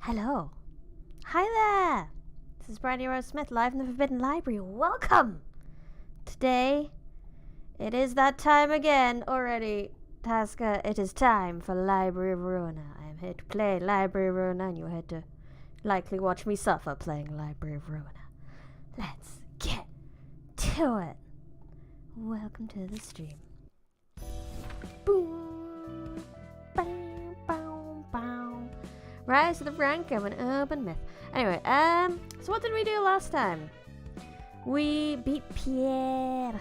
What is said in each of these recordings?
Hello. Hi there. This is Brandy Rose Smith, live in the Forbidden Library. Welcome. Today, it is that time again already. Tasca, it is time for Library of Ruina. I am here to play Library of Ruina, and you're here to likely watch me suffer playing Library of Ruina. Let's get to it. Welcome to the stream. Boom. Bow, bow, bow. Rise to the rank of an urban myth. Anyway, so what did we do last time? We beat Pierre.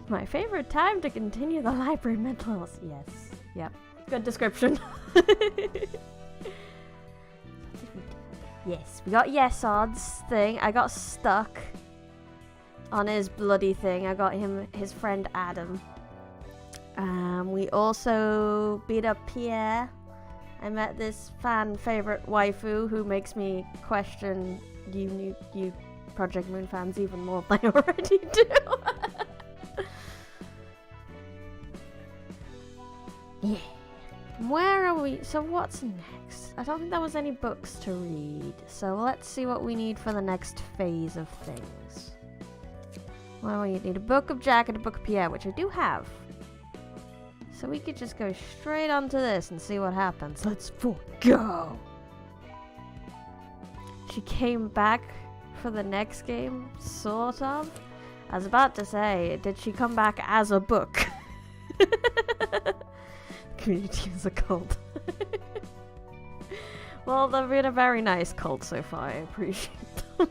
My favorite time to continue the library mentals. Yes. Yep. Good description. Yes, we got Yes Odds thing. I got stuck on his bloody thing. I got him, his friend Adam. We also beat up Pierre. I met this fan favorite waifu who makes me question you Project Moon fans even more than I already do. Yeah. Where are we? So what's next? I don't think there was any books to read. So let's see what we need for the next phase of things. Well, we need a book of Jack and a book of Pierre, which I do have. So we could just go straight onto this and see what happens. Let's go! She came back for the next game, sort of. I was about to say, did she come back as a book? Community is a cult. Well, they've been a very nice cult so far, I appreciate them.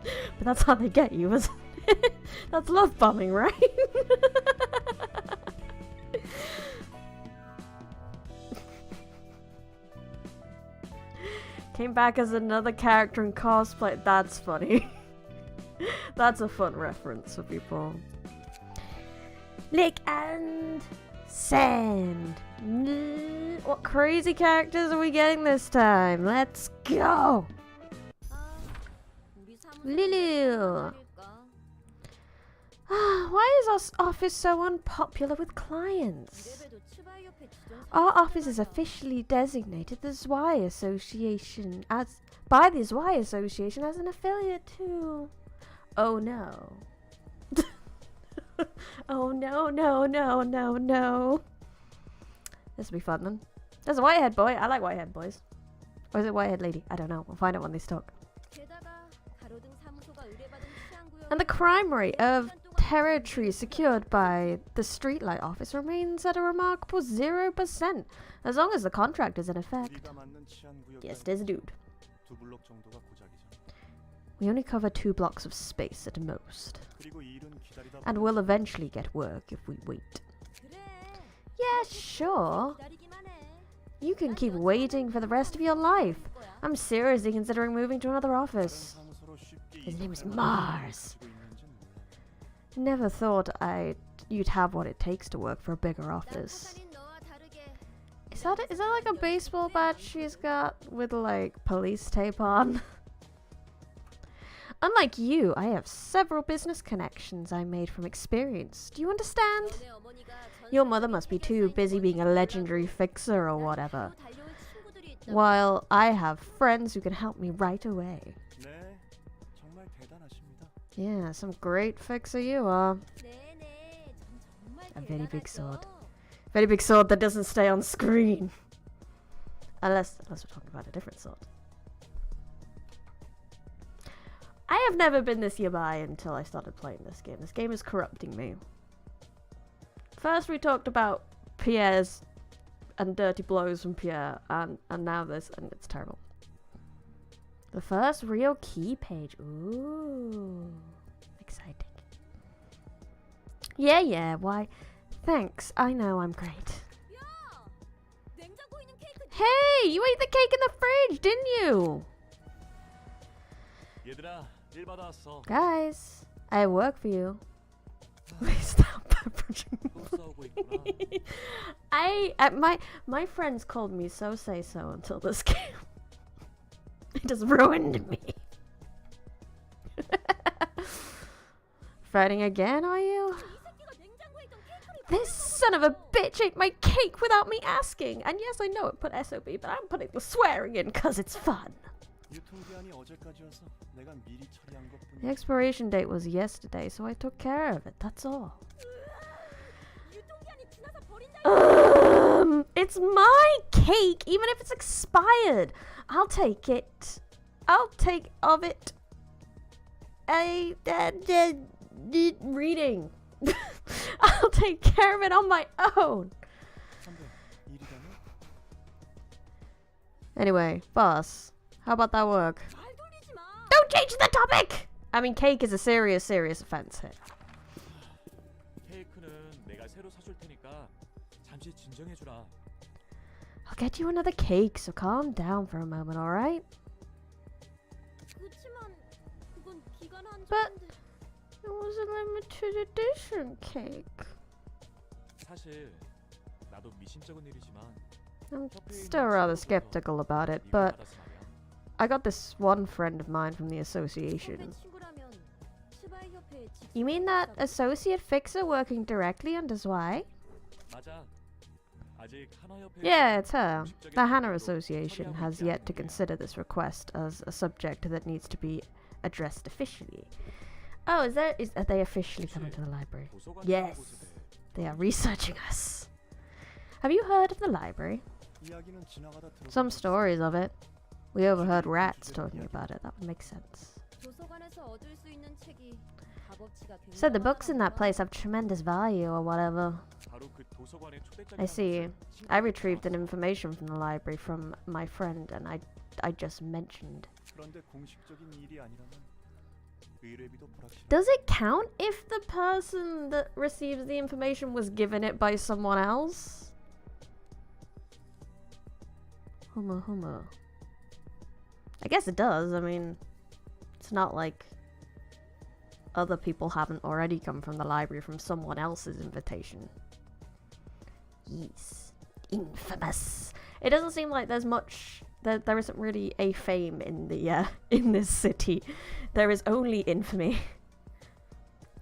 But that's how they get you, isn't it? That's love bombing, right? Came back as another character in cosplay. That's funny. That's a fun reference for people. Lick and sand. What crazy characters are we getting this time? Let's go! Lulu! Why is our office so unpopular with clients? Our office is officially designated the Zwai Association by the Zwai Association as an affiliate too. Oh no. Oh no, no, no, no, no. This will be fun then. There's a whitehead boy. I like whitehead boys. Or is it whitehead lady? I don't know. We'll find out when they talk. And the crime rate of territory secured by the Streetlight office remains at a remarkable 0%, as long as the contract is in effect. Yes, there's a dude. We only cover 2 blocks of space at most. And we'll eventually get work if we wait. Yeah, sure. You can keep waiting for the rest of your life. I'm seriously considering moving to another office. His name is Mars. Never thought you'd have what it takes to work for a bigger office. Is that like a baseball badge she's got with like police tape on? Unlike you, I have several business connections I made from experience. Do you understand? Your mother must be too busy being a legendary fixer or whatever. While I have friends who can help me right away. Yeah, some great fixer you are. A very big sword. Very big sword that doesn't stay on screen. Unless we're talking about a different sword. I have never been this yabai until I started playing this game. This game is corrupting me. First we talked about Pierre's and dirty blows from Pierre, and now this, and it's terrible. The first real key page. Ooh. Exciting. Yeah, why? Thanks, I know I'm great. Hey, you ate the cake in the fridge, didn't you? Guys, I work for you. Stop my friends called me so until this game. It just ruined me. Fighting again, are you? This son of a bitch ate my cake without me asking. And yes, I know it put SOB, but I'm putting the swearing in because it's fun. The expiration date was yesterday, so I took care of it, that's all. It's my cake, even if it's expired. I'll take it. I'll take of it. Reading. I'll take care of it on my own. Anyway, boss, how about that work? Don't change the topic! I mean, cake is a serious offense here. I'll get you another cake, so calm down for a moment, alright? But it was a limited edition cake. I'm still rather skeptical about it, but I got this one friend of mine from the association. You mean that associate fixer working directly under Zwai? Yeah, it's her. The Hannah Association has yet to consider this request as a subject that needs to be addressed officially. Oh, are they officially coming to the library? Yes, they are researching us. Have you heard of the library? Some stories of it. We overheard rats talking about it. That would make sense. Said the books in that place have tremendous value or whatever. I see. I retrieved an information from the library from my friend and I just mentioned. Does it count if the person that receives the information was given it by someone else? Humma. I guess it does. I mean, it's not like other people haven't already come from the library from someone else's invitation. Yes. Infamous. It doesn't seem like there's much... There isn't really a fame in the in this city. There is only infamy.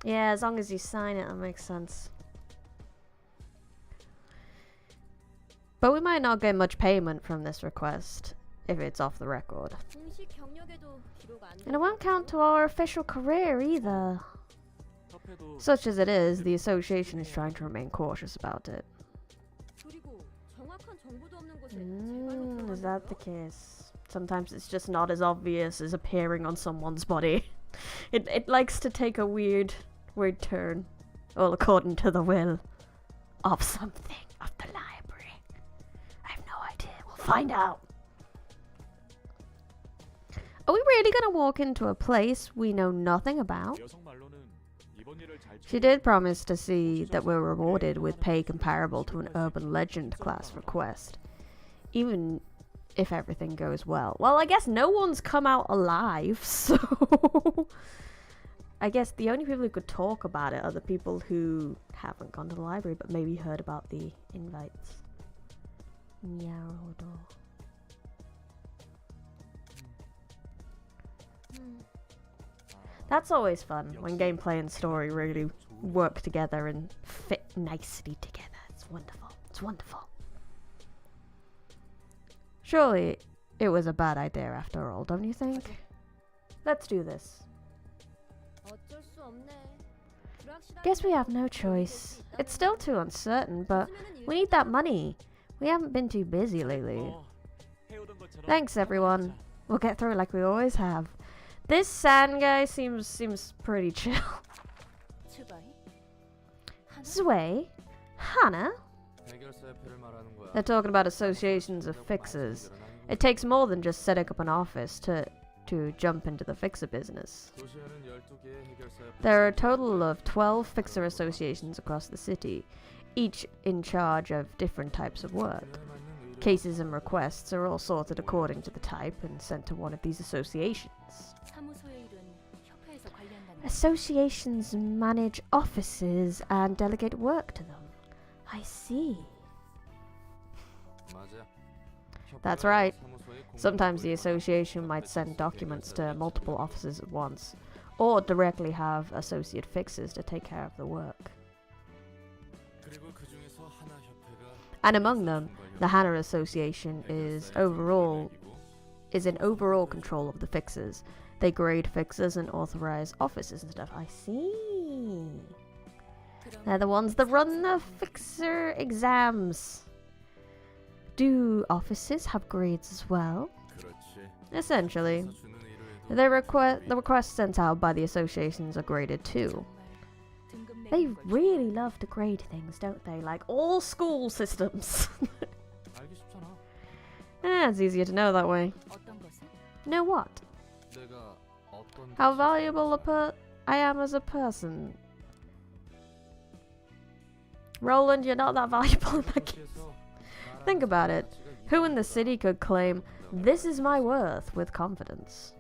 Yeah, as long as you sign it, that makes sense. But we might not get much payment from this request if it's off the record. And it won't count to our official career either. Such as it is, the association is trying to remain cautious about it. Is that the case? Sometimes it's just not as obvious as appearing on someone's body. It likes to take a weird turn, all according to the will of something of the library. I have no idea. We'll find out. Are we really gonna walk into a place we know nothing about? She did promise to see that we're rewarded with pay comparable to an urban legend class request, even if everything goes well. Well, I guess no one's come out alive, so I guess the only people who could talk about it are the people who haven't gone to the library but maybe heard about the invites. Nyarodo. That's always fun when gameplay and story really work together and fit nicely together. It's wonderful. It's wonderful. Surely it was a bad idea after all, don't you think? Let's do this. Guess we have no choice. It's still too uncertain, but we need that money. We haven't been too busy lately. Thanks, everyone. We'll get through it like we always have. This sand guy seems pretty chill. Zwai? Hannah? They're talking about associations of fixers. It takes more than just setting up an office to jump into the fixer business. There are a total of 12 fixer associations across the city, each in charge of different types of work. Cases and requests are all sorted according to the type and sent to one of these associations. Associations manage offices and delegate work to them. I see. That's right. Sometimes the association might send documents to multiple offices at once, or directly have associate fixers to take care of the work. And among them, the Hana Association is in overall control of the fixers. They grade fixers and authorize officers and stuff. I see. They're the ones that run the fixer exams. Do officers have grades as well? Essentially. The requests sent out by the associations are graded too. They really love to grade things, don't they? Like all school systems. It's easier to know that way. Know what? How valuable I am as a person. Roland, you're not that valuable in that case. Think about it. Who in the city could claim, "This is my worth," with confidence?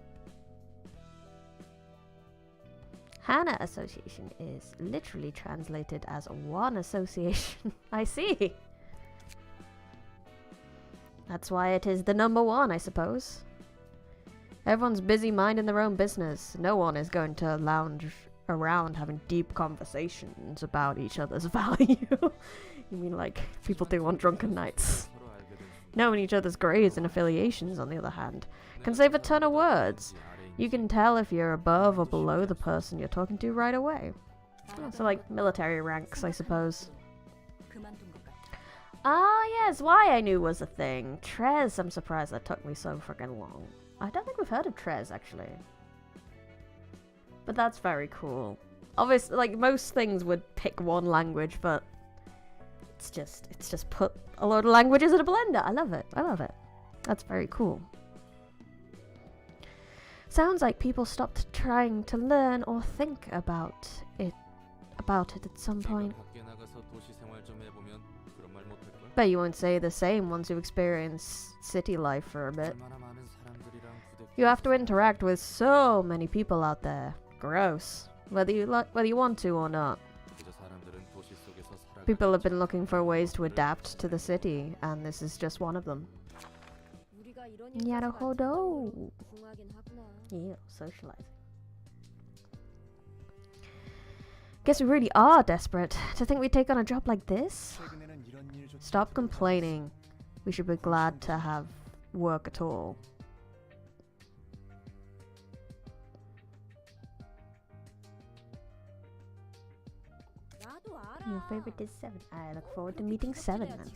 Hana Association is literally translated as one association. I see. That's why it is the number one, I suppose. Everyone's busy minding their own business. No one is going to lounge around having deep conversations about each other's value. You mean like people do on drunken nights? Knowing each other's grades and affiliations, on the other hand, can save a ton of words. You can tell if you're above or below the person you're talking to right away. Oh, so like military ranks, I suppose. Ah, yes, Zwai I knew was a thing. Trez, I'm surprised that took me so freaking long. I don't think we've heard of Trez, actually. But that's very cool. Obviously, like, most things would pick one language, but it's just put a load of languages in a blender. I love it. I love it. That's very cool. Sounds like people stopped trying to learn or think about it at some point. Bet you won't say the same once you've experienced city life for a bit. You have to interact with so many people out there. Gross. Whether you want to or not. People have been looking for ways to adapt to the city, and this is just one of them. Yaruhodo. Yeah, socializing. Guess we really are desperate to think we'd take on a job like this. Stop complaining. We should be glad to have work at all. Your favorite is 7. I look forward to meeting 7 then.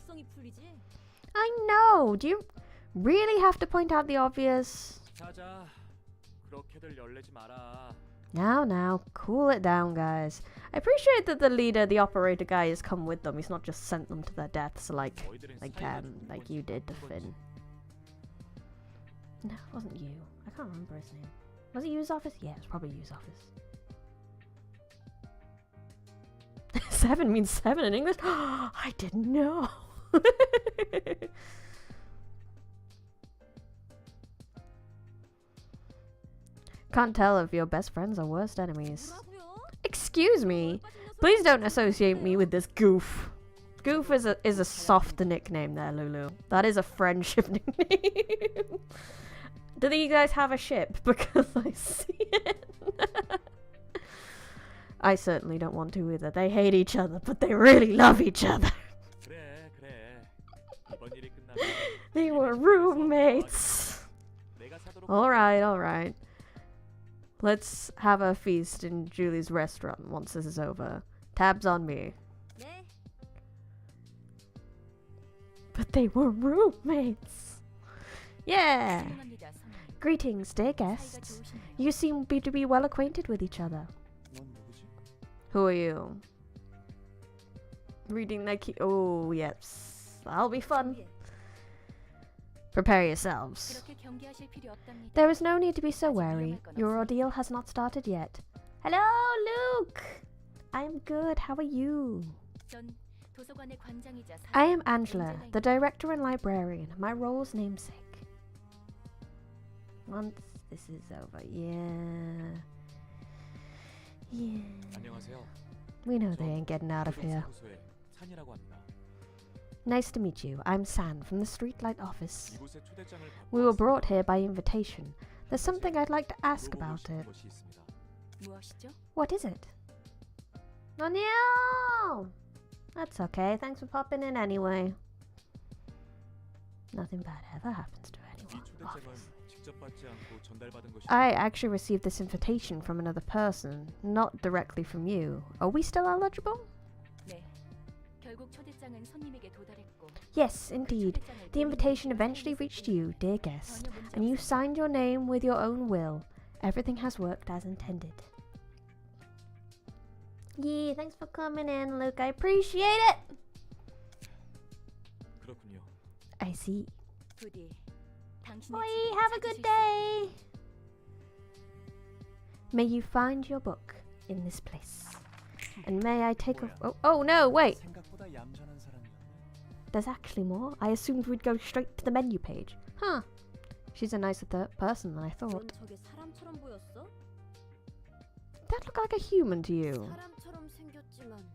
I know! Do you really have to point out the obvious? Now, cool it down, guys. I appreciate that the leader, the operator guy, has come with them. He's not just sent them to their deaths like you did to Finn. No, it wasn't you. I can't remember his name. Was it Yu's office? Yeah, it was probably Yu's office. 7 means 7 in English? I didn't know. Can't tell if your best friends are worst enemies. Excuse me. Please don't associate me with this goof. Goof is a soft nickname there, Lulu. That is a friendship nickname. Do you guys have a ship? Because I see it. I certainly don't want to either. They hate each other, but they really love each other. They were roommates. Alright. Let's have a feast in Julie's restaurant once this is over. Tabs on me. But they were roommates. Yeah. Greetings, dear guests. You seem to be well acquainted with each other. Who are you? Reading the key. Oh, yes. That'll be fun. Prepare yourselves. There is no need to be so wary. Your ordeal has not started yet. Hello, Luke! I am good. How are you? I am Angela, the director and librarian. My role's namesake. Once this is over, yeah. We know they ain't getting out of here. Nice to meet you. I'm San from the Streetlight office. We were brought here by invitation. There's something I'd like to ask about it. What is it? Oh no! That's okay. Thanks for popping in anyway. Nothing bad ever happens to anyone. Obviously. I actually received this invitation from another person, not directly from you. Are we still eligible? Yes, indeed. The invitation eventually reached you, dear guest, and you signed your name with your own will. Everything has worked as intended. Yeah, thanks for coming in, Luke. I appreciate it. I see. Bye, have a good day. May you find your book in this place. And may I take a... Oh no, wait. There's actually more. I assumed we'd go straight to the menu page. Huh. She's a nicer person than I thought. That look like a human to you?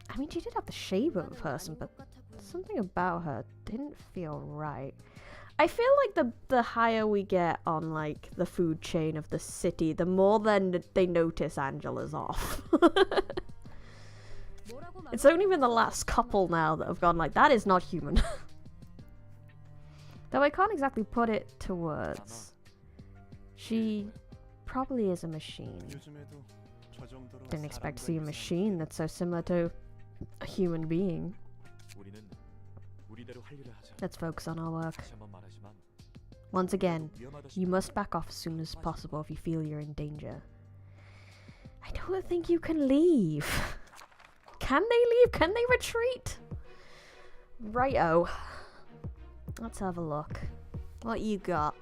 I mean, she did have the shape of a person, but something about her didn't feel right. I feel like the higher we get on like the food chain of the city, the more then they notice Angela's off. It's only been the last couple now that have gone like, that is not human. Though I can't exactly put it to words. She probably is a machine. Didn't expect to see a machine that's so similar to a human being. Let's focus on our work. Once again, you must back off as soon as possible if you feel you're in danger. I don't think you can leave. Can they leave? Can they retreat? Righto. Let's have a look. What you got?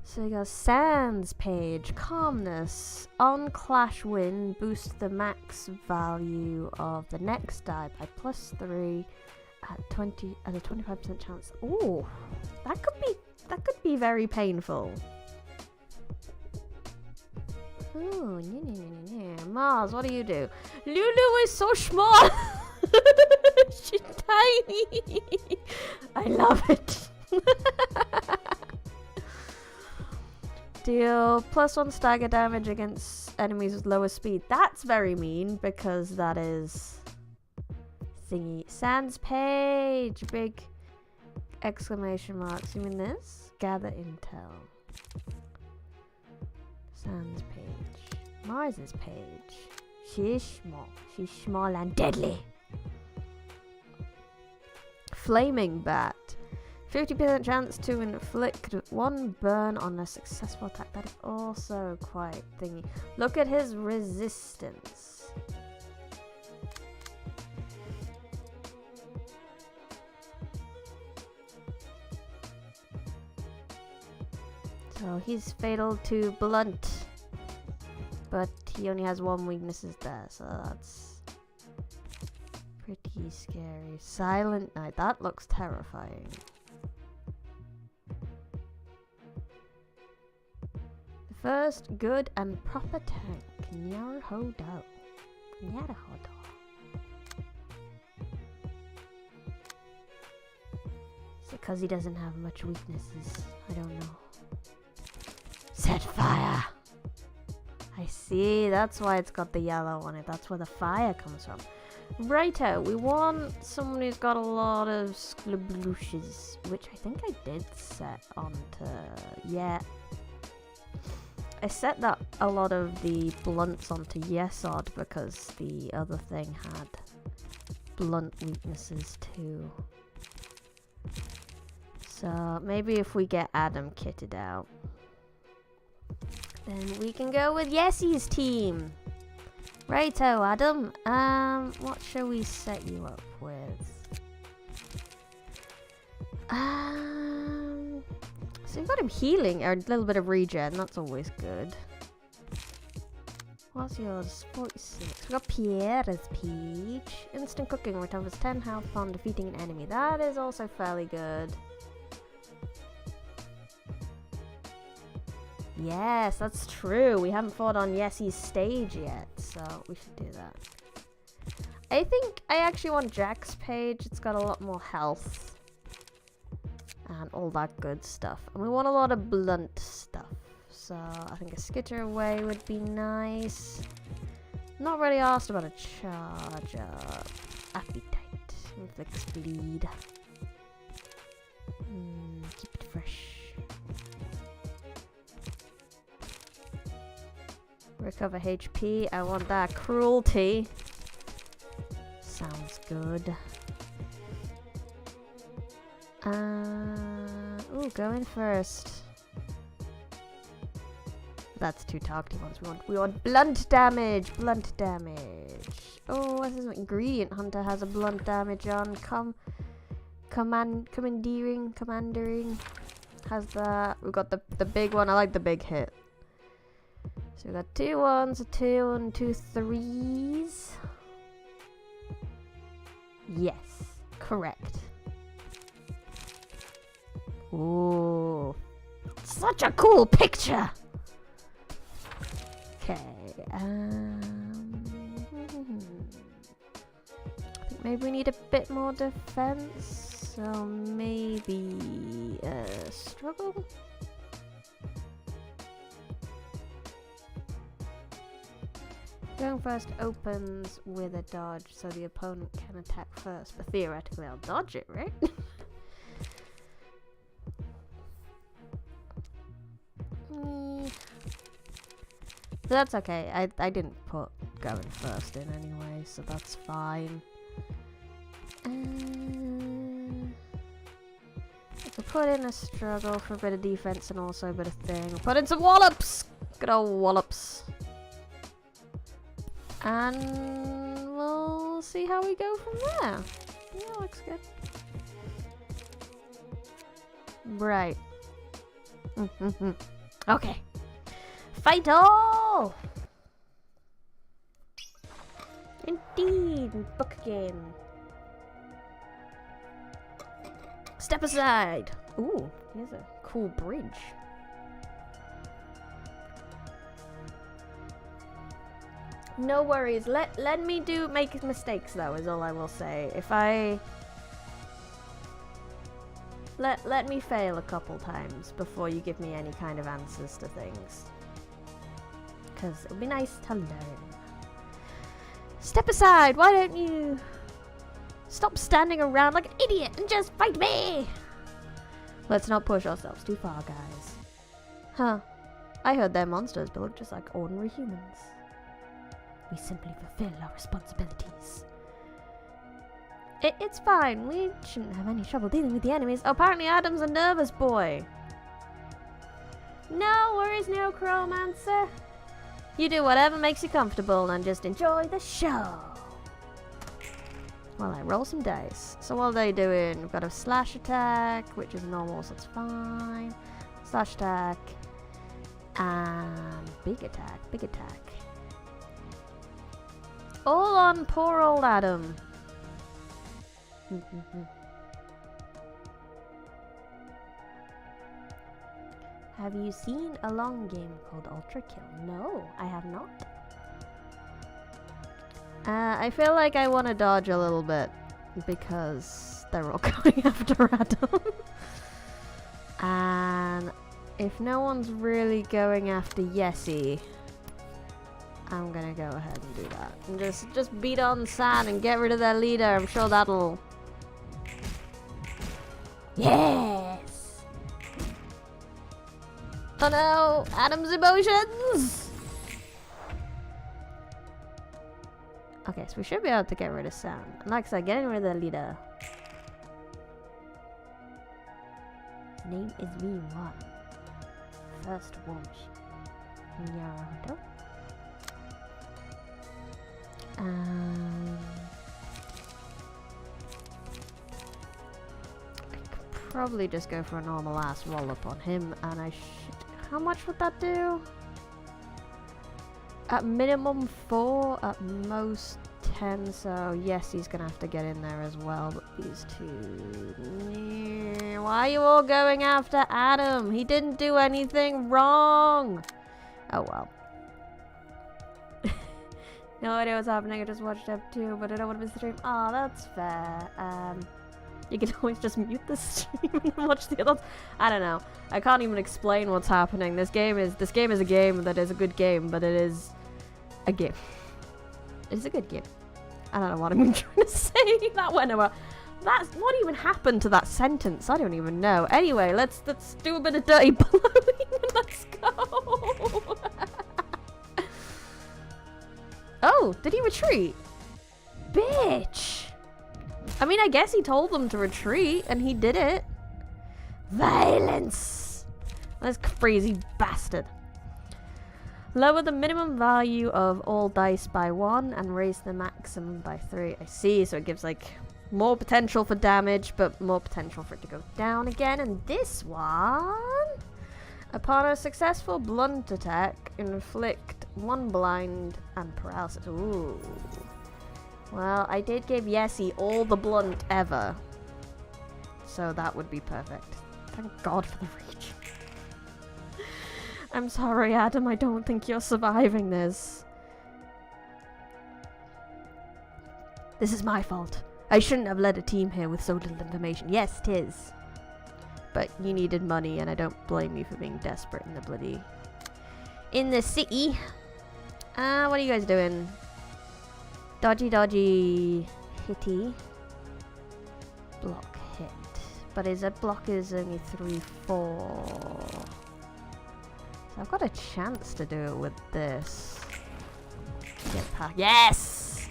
So you got Sands page, Calmness, on Clash Win, boost the max value of the next die by +3 at a 25% chance. Ooh, that could be very painful. Oh, Mars, what do you do? Lulu is so small. She's tiny. I love it. Deal +1 stagger damage against enemies with lower speed. That's very mean because that is thingy. Sans page, big exclamation marks. You mean this? Gather intel. Sans page. Mars's page. She's small. She's small and deadly. Flaming bat. 50% chance to inflict 1 burn on a successful attack. That is also quite thingy. Look at his resistance. So he's fatal to blunt. But he only has 1 weaknesses there, so that's pretty scary. Silent Night. That looks terrifying. First good and proper tank, Naruhodo. Naruhodo. Is it because he doesn't have much weaknesses? I don't know. Set fire! I see, that's why it's got the yellow on it. That's where the fire comes from. Righto, we want someone who's got a lot of sklablooshes, which I think I did set onto... yeah. I set that a lot of the blunts onto Yesod because the other thing had blunt weaknesses too. So maybe if we get Adam kitted out, then we can go with Yessie's team. Righto, Adam. What shall we set you up with? So you've got him healing, or a little bit of regen, that's always good. What's yours? 46. We got Pierre's page. Instant cooking recovers 10 health upon defeating an enemy. That is also fairly good. Yes, that's true. We haven't fought on Yessie's stage yet, so we should do that. I think I actually want Jack's page. It's got a lot more health. And all that good stuff. And we want a lot of blunt stuff. So I think a skitter away would be nice. Not really asked about a charger. Appetite. Inflicts bleed. Recover HP. I want that cruelty. Sounds good. Ooh, go in first. That's two targeting ones. We want blunt damage. Blunt damage. Oh, this is an ingredient hunter has a blunt damage on. Commandering has that. We've got the big one. I like the big hit. So we've got 2 1s, a 2 and 2 3s. Yes, correct. Ooh, such a cool picture. Okay. I think maybe we need a bit more defense. So maybe struggle. Going first opens with a dodge, so the opponent can attack first. But theoretically, I'll dodge it, right? That's okay. I didn't put going first in anyway, so that's fine. We'll put in a struggle for a bit of defense and also a bit of thing. We'll put in some wallops! Good old wallops. And we'll see how we go from there. Yeah, looks good. Right. Okay. Fight all! Indeed, book game. Step aside. Ooh, here's a cool bridge. No worries. Let me make mistakes though, is all I will say. If I let me fail a couple times before you give me any kind of answers to things. Because it would be nice to learn. Step aside! Why don't you stop standing around like an idiot and just fight me? Let's not push ourselves too far, guys. Huh. I heard they're monsters, but look just like ordinary humans. We simply fulfill our responsibilities. It's fine. We shouldn't have any trouble dealing with the enemies. Oh, apparently Adam's a nervous boy. No worries, Necromancer. You do whatever makes you comfortable and just enjoy the show. Well, I roll some dice. So what are they doing? We've got a slash attack, which is normal, so it's fine. Slash attack. And big attack, big attack. All on poor old Adam. Have you seen a long game called Ultra Kill? No, I have not. I feel like I want to dodge a little bit because they're all going after Adam. And if no one's really going after Yessie, I'm gonna go ahead and do that. And just beat on San and get rid of their leader. I'm sure that'll... Yes! Oh no! Adam's emotions! Okay, so we should be able to get rid of San. And like I said, getting rid of the leader. Name is V1. First war machine. Naruto. I could probably just go for a normal ass wallop on him, and I should... How much would that do? At minimum 4, at most 10, so yes, he's gonna have to get in there as well, but these two... Why are you all going after Adam? He didn't do anything wrong! Oh well. No idea what's happening, I just watched F2, but I don't want to miss the stream. Oh, that's fair. You can always just mute the stream and watch the others. I don't know. I can't even explain what's happening. This game is a game that is a good game, but it is a game. It is a good game. I don't know what I'm even trying to say. That went over. What even happened to that sentence? I don't even know. Anyway, let's do a bit of dirty blowing and let's go. Oh, did he retreat? Bitch! I mean, I guess he told them to retreat, and he did it. Violence! This crazy bastard. Lower the minimum value of all dice by 1 and raise the maximum by 3. I see, so it gives like more potential for damage, but more potential for it to go down again. And this one, upon a successful blunt attack, inflict 1 blind and paralysis. Ooh. Well, I did give Yessie all the blunt ever, so that would be perfect. Thank God for the reach. I'm sorry, Adam, I don't think you're surviving this. This is my fault. I shouldn't have led a team here with so little information. Yes, 'tis. But you needed money, and I don't blame you for being desperate in the bloody... in the city. What are you guys doing? Dodgy, dodgy, hitty. Block hit. But his block is only 3-4. So I've got a chance to do it with this. Get past. Yes!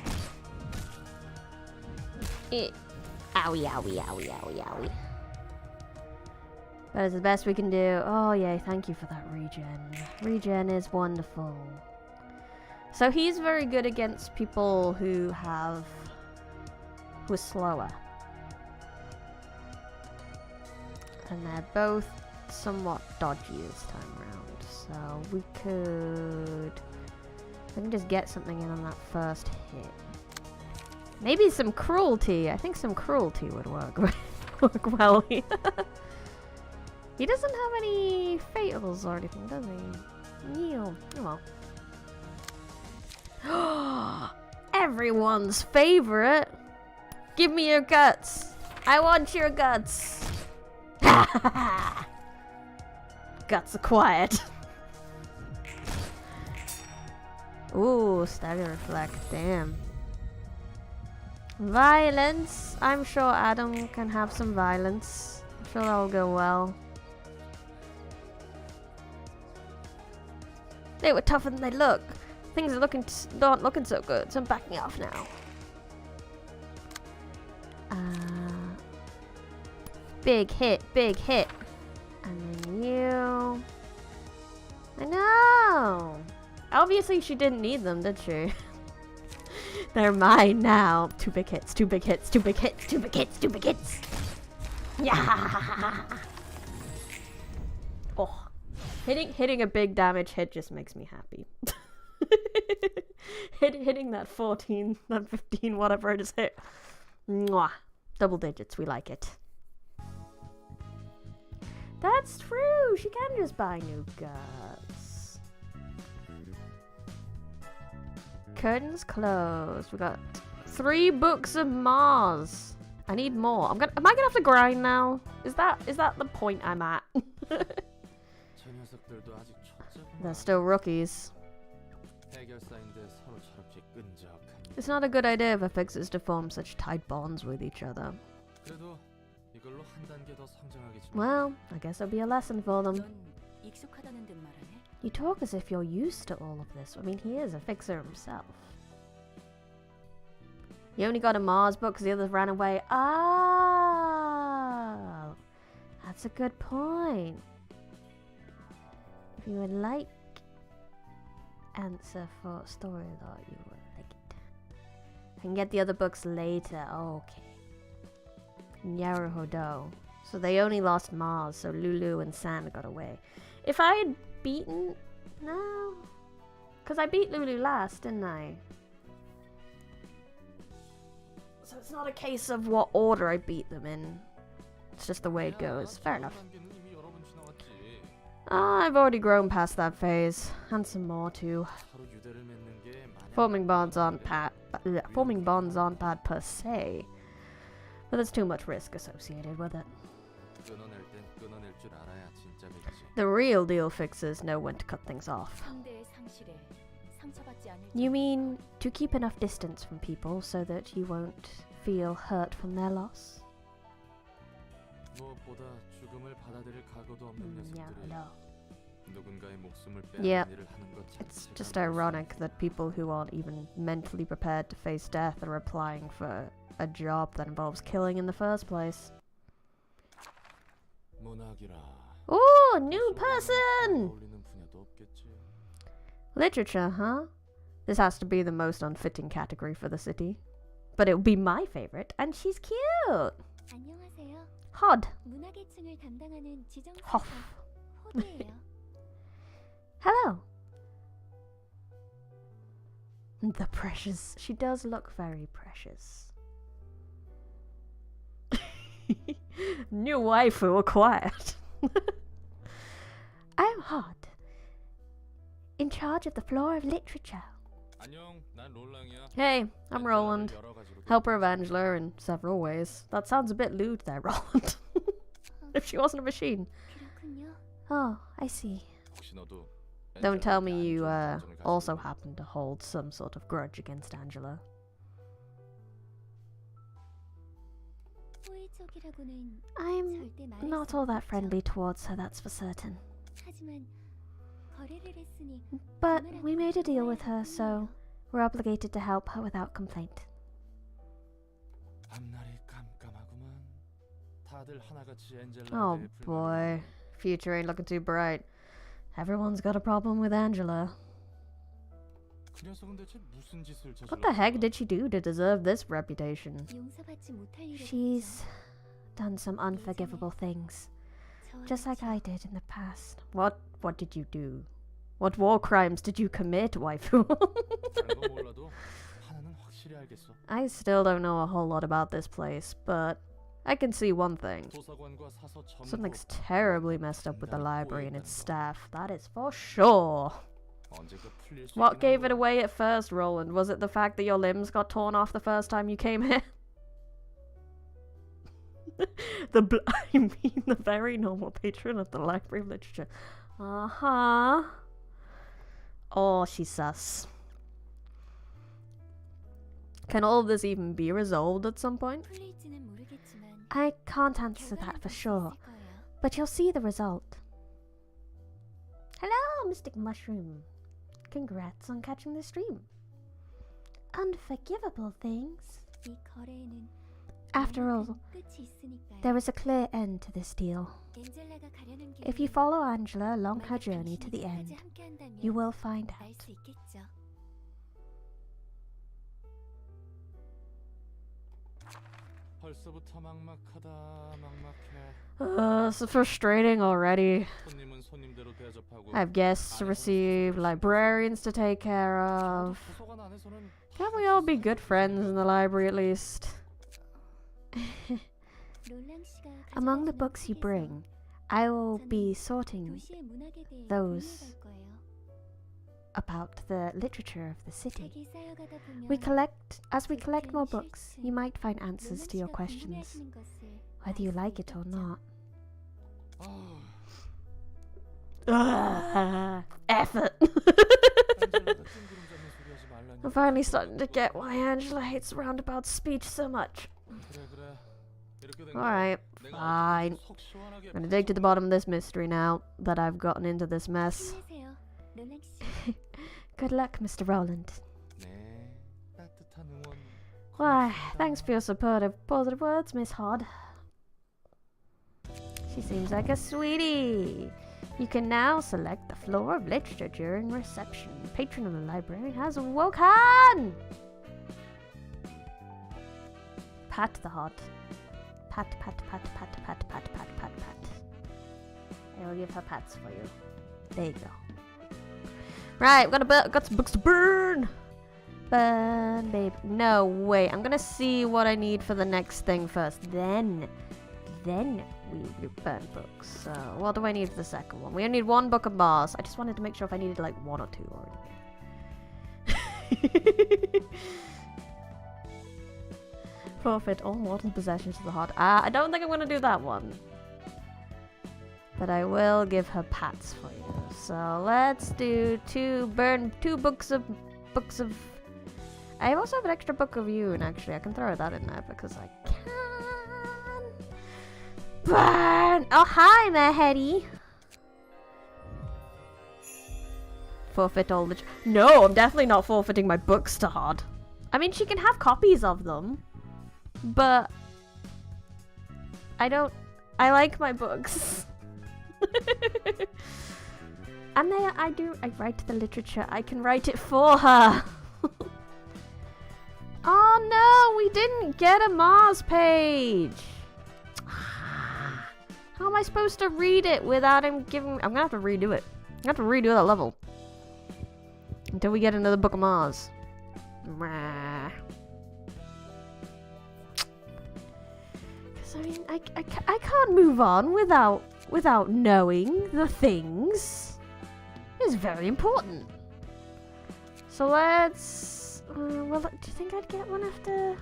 Owie, owie, owie, owie, owie. That is the best we can do. Oh, yay, thank you for that regen. Regen is wonderful. So he's very good against people who are slower. And they're both somewhat dodgy this time around. So we can just get something in on that first hit. Maybe some cruelty. I think some cruelty would work well here. He doesn't have any fatals or anything, does he? Oh well. Everyone's favorite. Give me your guts. I want your guts. Guts acquired. Ooh, stagger reflect. Damn. Violence. I'm sure Adam can have some violence. I'm sure that'll go well. They were tougher than they look. Things are aren't looking so good, so I'm backing off now. Big hit, big hit. And then you... I know! Obviously she didn't need them, did she? They're mine now. 2 big hits, 2 big hits, 2 big hits, 2 big hits, 2 big hits! Yeah! Oh. Hitting a big damage hit just makes me happy. Hitting that 14, that 15, whatever it is hit. Mwah. Double digits, we like it. That's true, she can just buy new guts. Curtains closed. We got 3 books of Mars. I need more. Am I gonna have to grind now? Is that the point I'm at? They're still rookies. It's not a good idea for fixers to form such tight bonds with each other. Well, I guess it'll be a lesson for them. You talk as if you're used to all of this. I mean, he is a fixer himself. You only got a Mars book because the others ran away. Oh, that's a good point. If you would like answer for story thought you would like it. I can get the other books later. Oh, okay. Naruhodo. So they only lost Mars, so Lulu and Sand got away. If I had beaten... No. Because I beat Lulu last, didn't I? So it's not a case of what order I beat them in. It's just the way it goes. Fair enough. I've already grown past that phase. And some more too. Forming bonds aren't bad per se. But there's too much risk associated with it. The real deal fixers know when to cut things off. You mean to keep enough distance from people so that you won't feel hurt from their loss? Yeah, I know. Yeah, it's just ironic that people who aren't even mentally prepared to face death are applying for a job that involves killing in the first place. Ooh, new person! Literature, huh? This has to be the most unfitting category for the city. But it would be my favorite, and she's cute! Hod. Hoff. Hello. The precious. She does look very precious. New waifu acquired. I'm Hod, in charge of the floor of literature. Hey, I'm Roland, helper of Angela in several ways. That sounds a bit lewd there, Roland. If she wasn't a machine. Oh, I see. Don't tell me you also happen to hold some sort of grudge against Angela. I'm not all that friendly towards her, that's for certain. But we made a deal with her, so we're obligated to help her without complaint. Oh boy, future ain't looking too bright. Everyone's got a problem with Angela. What the heck did she do to deserve this reputation? She's done some unforgivable things, just like I did in the past. What did you do? What war crimes did you commit, waifu? I still don't know a whole lot about this place, but I can see one thing. Something's terribly messed up with the library and its staff, that is for sure. What gave it away at first, Roland? Was it the fact that your limbs got torn off the first time you came here? I mean the very normal patron of the Library of Literature. Uh-huh. Oh, she's sus. Can all of this even be resolved at some point? I can't answer that for sure, but you'll see the result. Hello, Mystic Mushroom. Congrats on catching the stream. Unforgivable things. After all, there is a clear end to this deal. If you follow Angela along her journey to the end, you will find out. This is frustrating already. I have guests to receive, librarians to take care of. Can't we all be good friends in the library at least? Among the books you bring, I will be sorting those about the literature of the city. As we collect more books, you might find answers to your questions, whether you like it or not. Effort. I'm finally starting to get why Angela hates roundabout speech so much. Alright, fine. I'm gonna dig to the bottom of this mystery now that I've gotten into this mess. Good luck, Mr. Roland. Why, thanks for your supportive, positive words, Miss Hod. She seems like a sweetie. You can now select the floor of literature during reception. Patron of the library has woken! Pat the Hod. Pat, pat, pat, pat, pat, pat, pat, pat, pat. I will give her pats for you. There you go. Right, got some books to burn! Burn, babe. No, wait. I'm gonna see what I need for the next thing first. Then we burn books. So, what do I need for the second one? We only need one book of Mars. I just wanted to make sure if I needed like one or two or anything. Forfeit all mortal possessions to the heart. I don't think I'm gonna do that one. But I will give her pats for you. So let's do burn two books of I also have an extra book of you, and actually I can throw that in there because I can. Burn! Oh, hi there, Hetty. Forfeit all the... No, I'm definitely not forfeiting my books to Hod. I mean, she can have copies of them. But... I like my books. And I write the literature. I can write it for her. Oh no, we didn't get a Mars page. How am I supposed to read it without him giving... I'm gonna have to redo it. I'm gonna have to redo that level. Until we get another Book of Mars. Because, I mean, I can't move on without knowing the things. It's very important. So let's... well, do you think I'd get one after...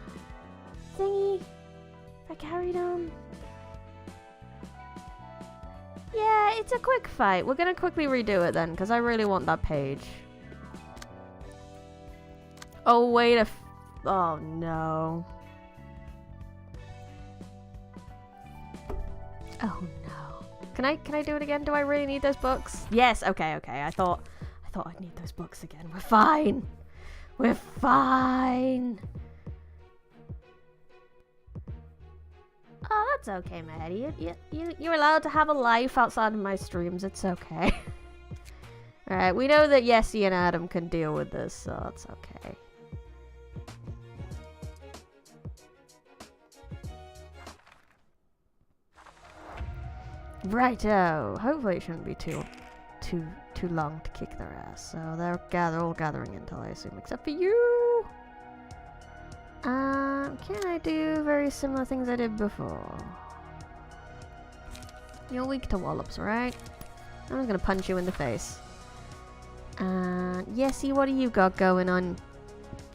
thingy? If I carried on? Yeah, it's a quick fight. We're gonna quickly redo it then, because I really want that page. Oh, wait a... oh, no. Oh, no. Can I do it again? Do I really need those books? Yes, okay. I thought I'd need those books again. We're fine. We're fine. Oh, that's okay, Maddie. You're allowed to have a life outside of my streams. It's okay. Alright, we know that Yessie and Adam can deal with this, so it's okay. Righto. Hopefully it shouldn't be too long to kick their ass. So they're all gathering until I assume, except for you. Can I do very similar things I did before? You're weak to wallops, right? I'm just gonna punch you in the face. Yessie, what do you got going on?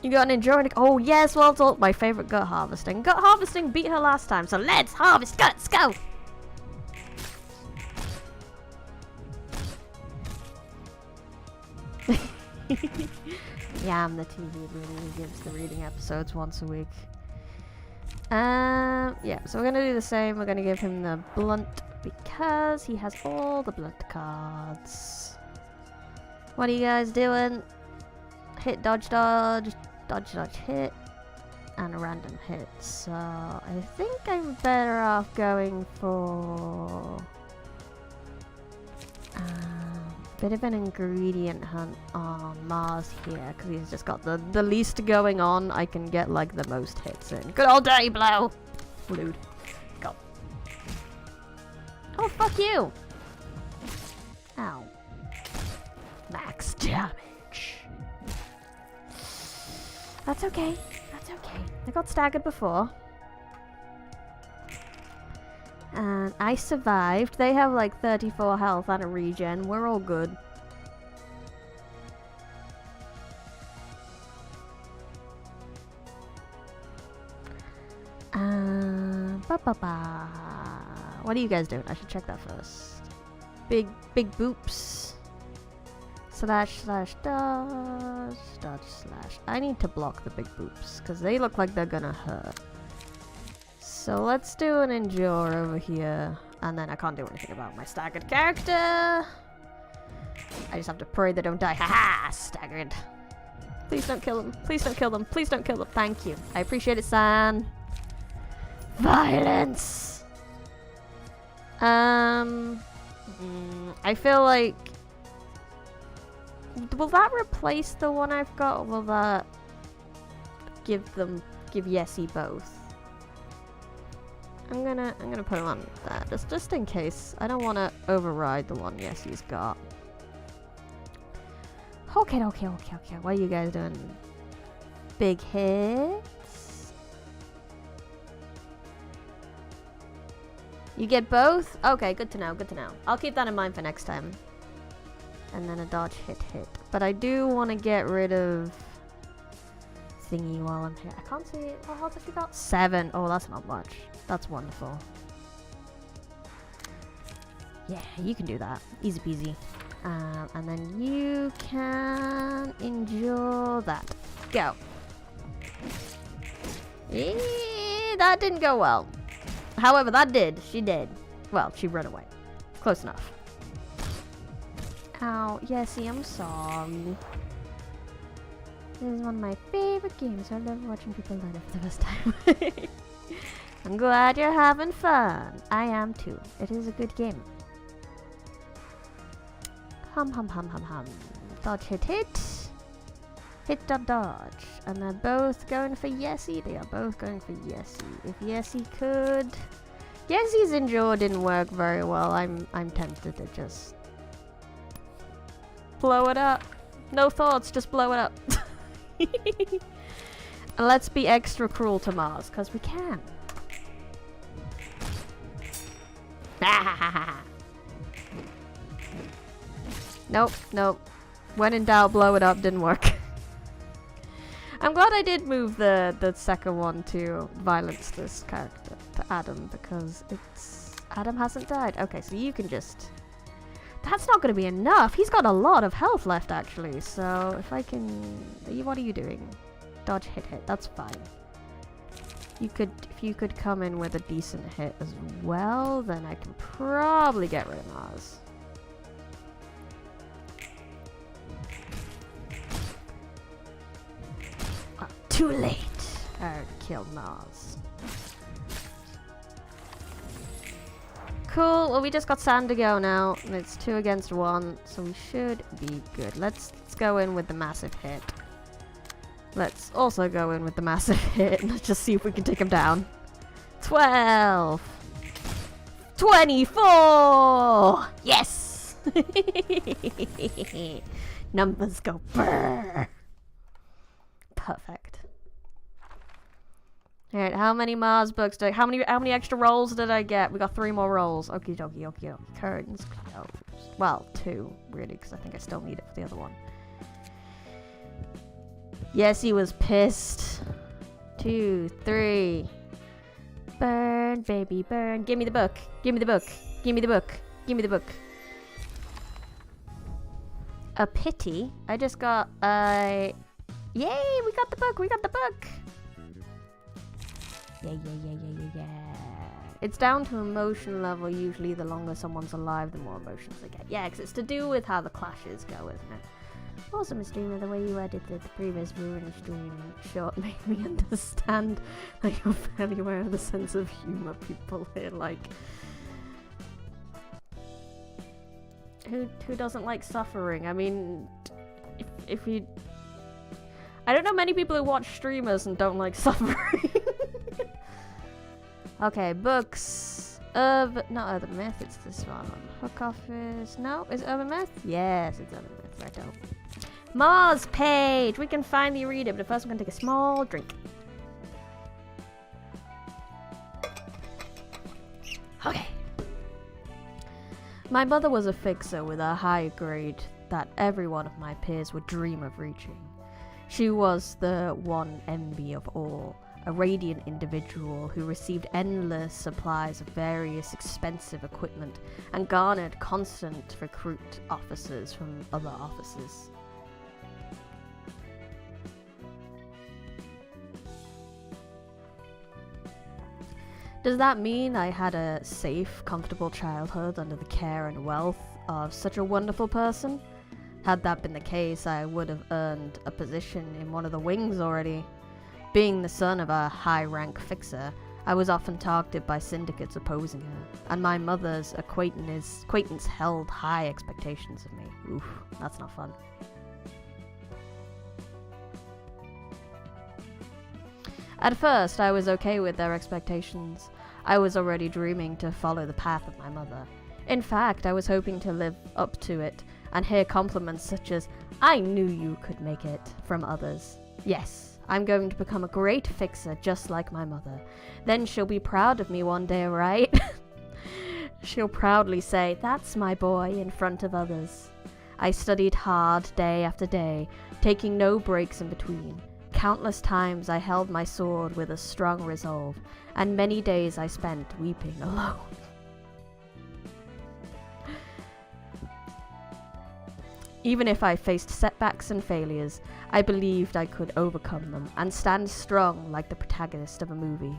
You got an enduring... Oh, yes, well done. My favorite gut harvesting. Gut harvesting beat her last time, so let's harvest guts. Go! Yeah, I'm the TV lady who gives the reading episodes once a week. Yeah, so we're gonna do the same. We're gonna give him the blunt because he has all the blunt cards. What are you guys doing? Hit, dodge, dodge, dodge, dodge, hit, and a random hit. So I think I'm better off going for bit of an ingredient hunt on Mars here, because he's just got the least going on. I can get like the most hits in. Good old dirty blow! Blued. Go. Oh, fuck you! Ow. Max damage. That's okay. That's okay. I got staggered before. And I survived. They have like 34 health and a regen. We're all good. What are you guys doing? I should check that first. Big boops. Slash dodge slash. I need to block the big boops because they look like they're gonna hurt. So let's do an endure over here. And then I can't do anything about my staggered character. I just have to pray they don't die. Haha! Staggered. Please don't kill them. Please don't kill them. Please don't kill them. Thank you. I appreciate it, San. Violence! I feel like... Will that replace the one I've got? Or will that give Yessie both? I'm gonna put him on that just in case. I don't want to override the one Yessie's got. Okay. What are you guys doing? Big hits. You get both? Okay, good to know. Good to know. I'll keep that in mind for next time. And then a dodge hit. But I do want to get rid of thingy while I'm here. I can't see it. What health have you got? 7. Oh, that's not much. That's wonderful. Yeah, you can do that. Easy peasy. And then you can endure that. Go. That didn't go well. However, that did. She did. Well, she ran away. Close enough. Ow, Yessie, I'm sorry. This is one of my favorite games. I love watching people learn it for the first time. I'm glad you're having fun. I am too. It is a good game. Hum hum hum hum hum. Dodge hit hit. Hit dodge dodge. And they're both going for Yessie. They are both going for Yessie. If Yessie could... Yessie's endure didn't work very well. I'm tempted to just... blow it up. No thoughts, just blow it up. And let's be extra cruel to Mars, because we can. Nope, nope. When in doubt, blow it up, didn't work. I'm glad I did move the second one to violence this character, to Adam, because it's... Adam hasn't died. Okay, so you can just... That's not going to be enough. He's got a lot of health left, actually. So if I can... What are you doing? Dodge hit hit. That's fine. You could... If you could come in with a decent hit as well, then I can probably get rid of Mars. Oh, too late. I already killed Mars. Cool, well we just got Sand to go now, and it's 2 against 1, so we should be good. Let's go in with the massive hit. Let's also go in with the massive hit, and let's just see if we can take him down. 12! 24! Yes! Numbers go brrr. Perfect. Alright, how many Mars books did I... How many extra rolls did I get? We got 3 more rolls. Okie dokie, okie dokie. Curtains closed. Well, 2, really, because I think I still need it for the other one. Yes, he was pissed. 2, 3. Burn, baby, burn. Give me the book. Give me the book. Give me the book. Give me the book. A pity. I just got a... Yay, we got the book. We got the book. Yeah. It's down to emotion level. Usually the longer someone's alive, the more emotions they get. Yeah, because it's to do with how the clashes go, isn't it? Awesome, streamer. The way you edited the previous Ruina stream short made me understand that you're fairly aware of the sense of humor people here. Like, who doesn't like suffering? I mean, if you... I don't know many people who watch streamers and don't like suffering. Okay, books. Not Urban Myth, it's this one. Hook Office. No, is it Urban Myth? Yes, it's Urban Myth. Right down. Mars page! We can finally read it, but first I'm gonna take a small drink. Okay. My mother was a fixer with a high grade that every one of my peers would dream of reaching. She was the one envy of all. A radiant individual who received endless supplies of various expensive equipment and garnered constant recruit officers from other offices. Does that mean I had a safe, comfortable childhood under the care and wealth of such a wonderful person? Had that been the case, I would have earned a position in one of the wings already. Being the son of a high-rank fixer, I was often targeted by syndicates opposing her, and my mother's acquaintance held high expectations of me. Oof, that's not fun. At first, I was okay with their expectations. I was already dreaming to follow the path of my mother. In fact, I was hoping to live up to it and hear compliments such as, "I knew you could make it," from others. Yes. I'm going to become a great fixer just like my mother. Then she'll be proud of me one day, right? She'll proudly say, "That's my boy," in front of others. I studied hard day after day, taking no breaks in between. Countless times I held my sword with a strong resolve, and many days I spent weeping alone. Even if I faced setbacks and failures, I believed I could overcome them and stand strong like the protagonist of a movie,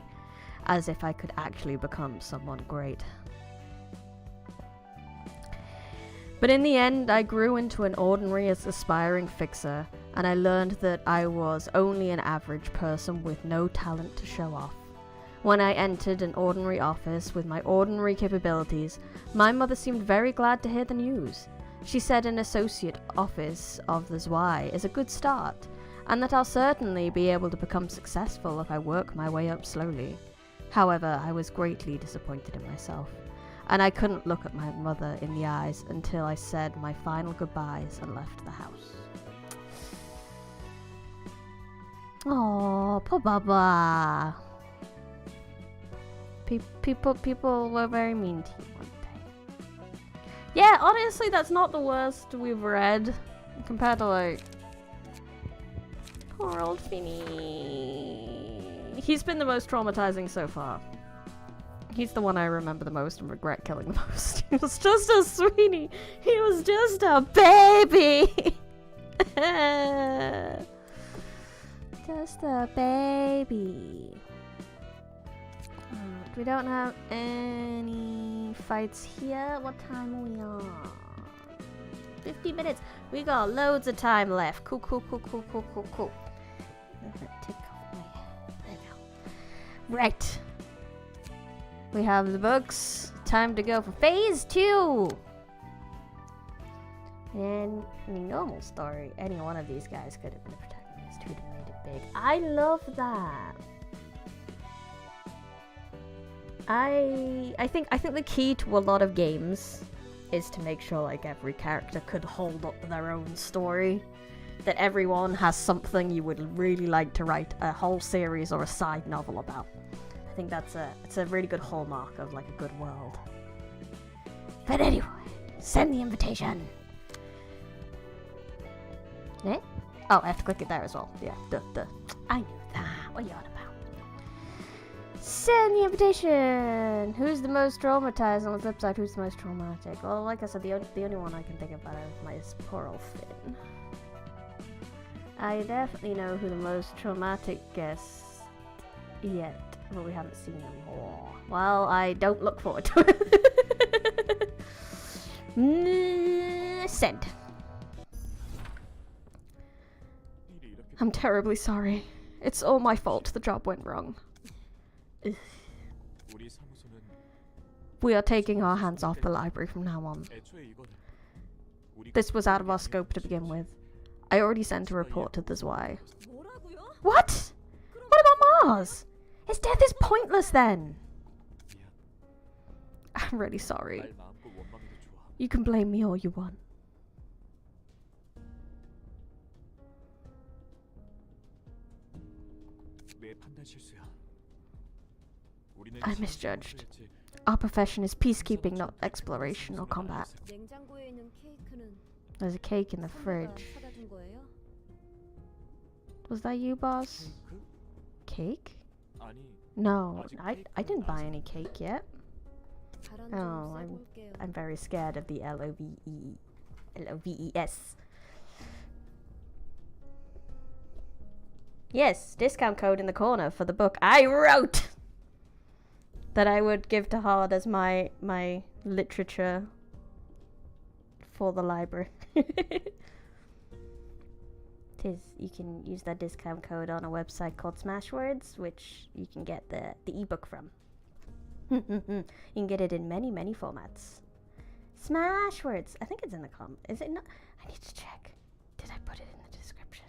as if I could actually become someone great. But in the end, I grew into an ordinary as aspiring fixer, and I learned that I was only an average person with no talent to show off. When I entered an ordinary office with my ordinary capabilities, my mother seemed very glad to hear the news. She said an associate office of the Zwai is a good start, and that I'll certainly be able to become successful if I work my way up slowly. However, I was greatly disappointed in myself, and I couldn't look at my mother in the eyes until I said my final goodbyes and left the house. Oh, poor Baba. People were very mean to you, weren't they? Yeah, honestly, that's not the worst we've read compared to, like, poor old Finny. He's been the most traumatizing so far. He's the one I remember the most and regret killing the most. He was just a sweetie. He was just a baby. Just a baby. We don't have any fights here. What time are we on? 50 minutes. We got loads of time left. Cool. Take off my... There we go. Right. We have the books. Time to go for phase 2. And in the normal story, any one of these guys could have been the protagonist who'd have made it big. I love that. I think the key to a lot of games is to make sure like every character could hold up their own story. That everyone has something you would really like to write a whole series or a side novel about. I think it's a really good hallmark of like a good world. But anyway, send the invitation. Eh? Oh, I have to click it there as well. Yeah, duh. I knew that. What are you on about? Send the invitation! Who's the most traumatized? On the flip side, who's the most traumatic? Well, like I said, the only one I can think about is poor old Finn. I definitely know who the most traumatic guest yet, but we haven't seen him more. Well, I don't look forward to it. Send. I'm terribly sorry. It's all my fault the job went wrong. We are taking our hands off the library from now on. This was out of our scope to begin with. I already sent a report to the Zwai. What? What about Mars? His death is pointless then. I'm really sorry. You can blame me all you want. I misjudged. Our profession is peacekeeping, not exploration or combat. There's a cake in the fridge. Was that you, boss? Cake? No, I didn't buy any cake yet. Oh, I'm very scared of the L-O-V-E-S. Yes, discount code in the corner for the book I wrote that I would give to Hard as my literature for the library. You can use that discount code on a website called Smashwords, which you can get the ebook from. You can get it in many formats. Smashwords. I think it's in the Is it not? I need to check. Did I put it in the description?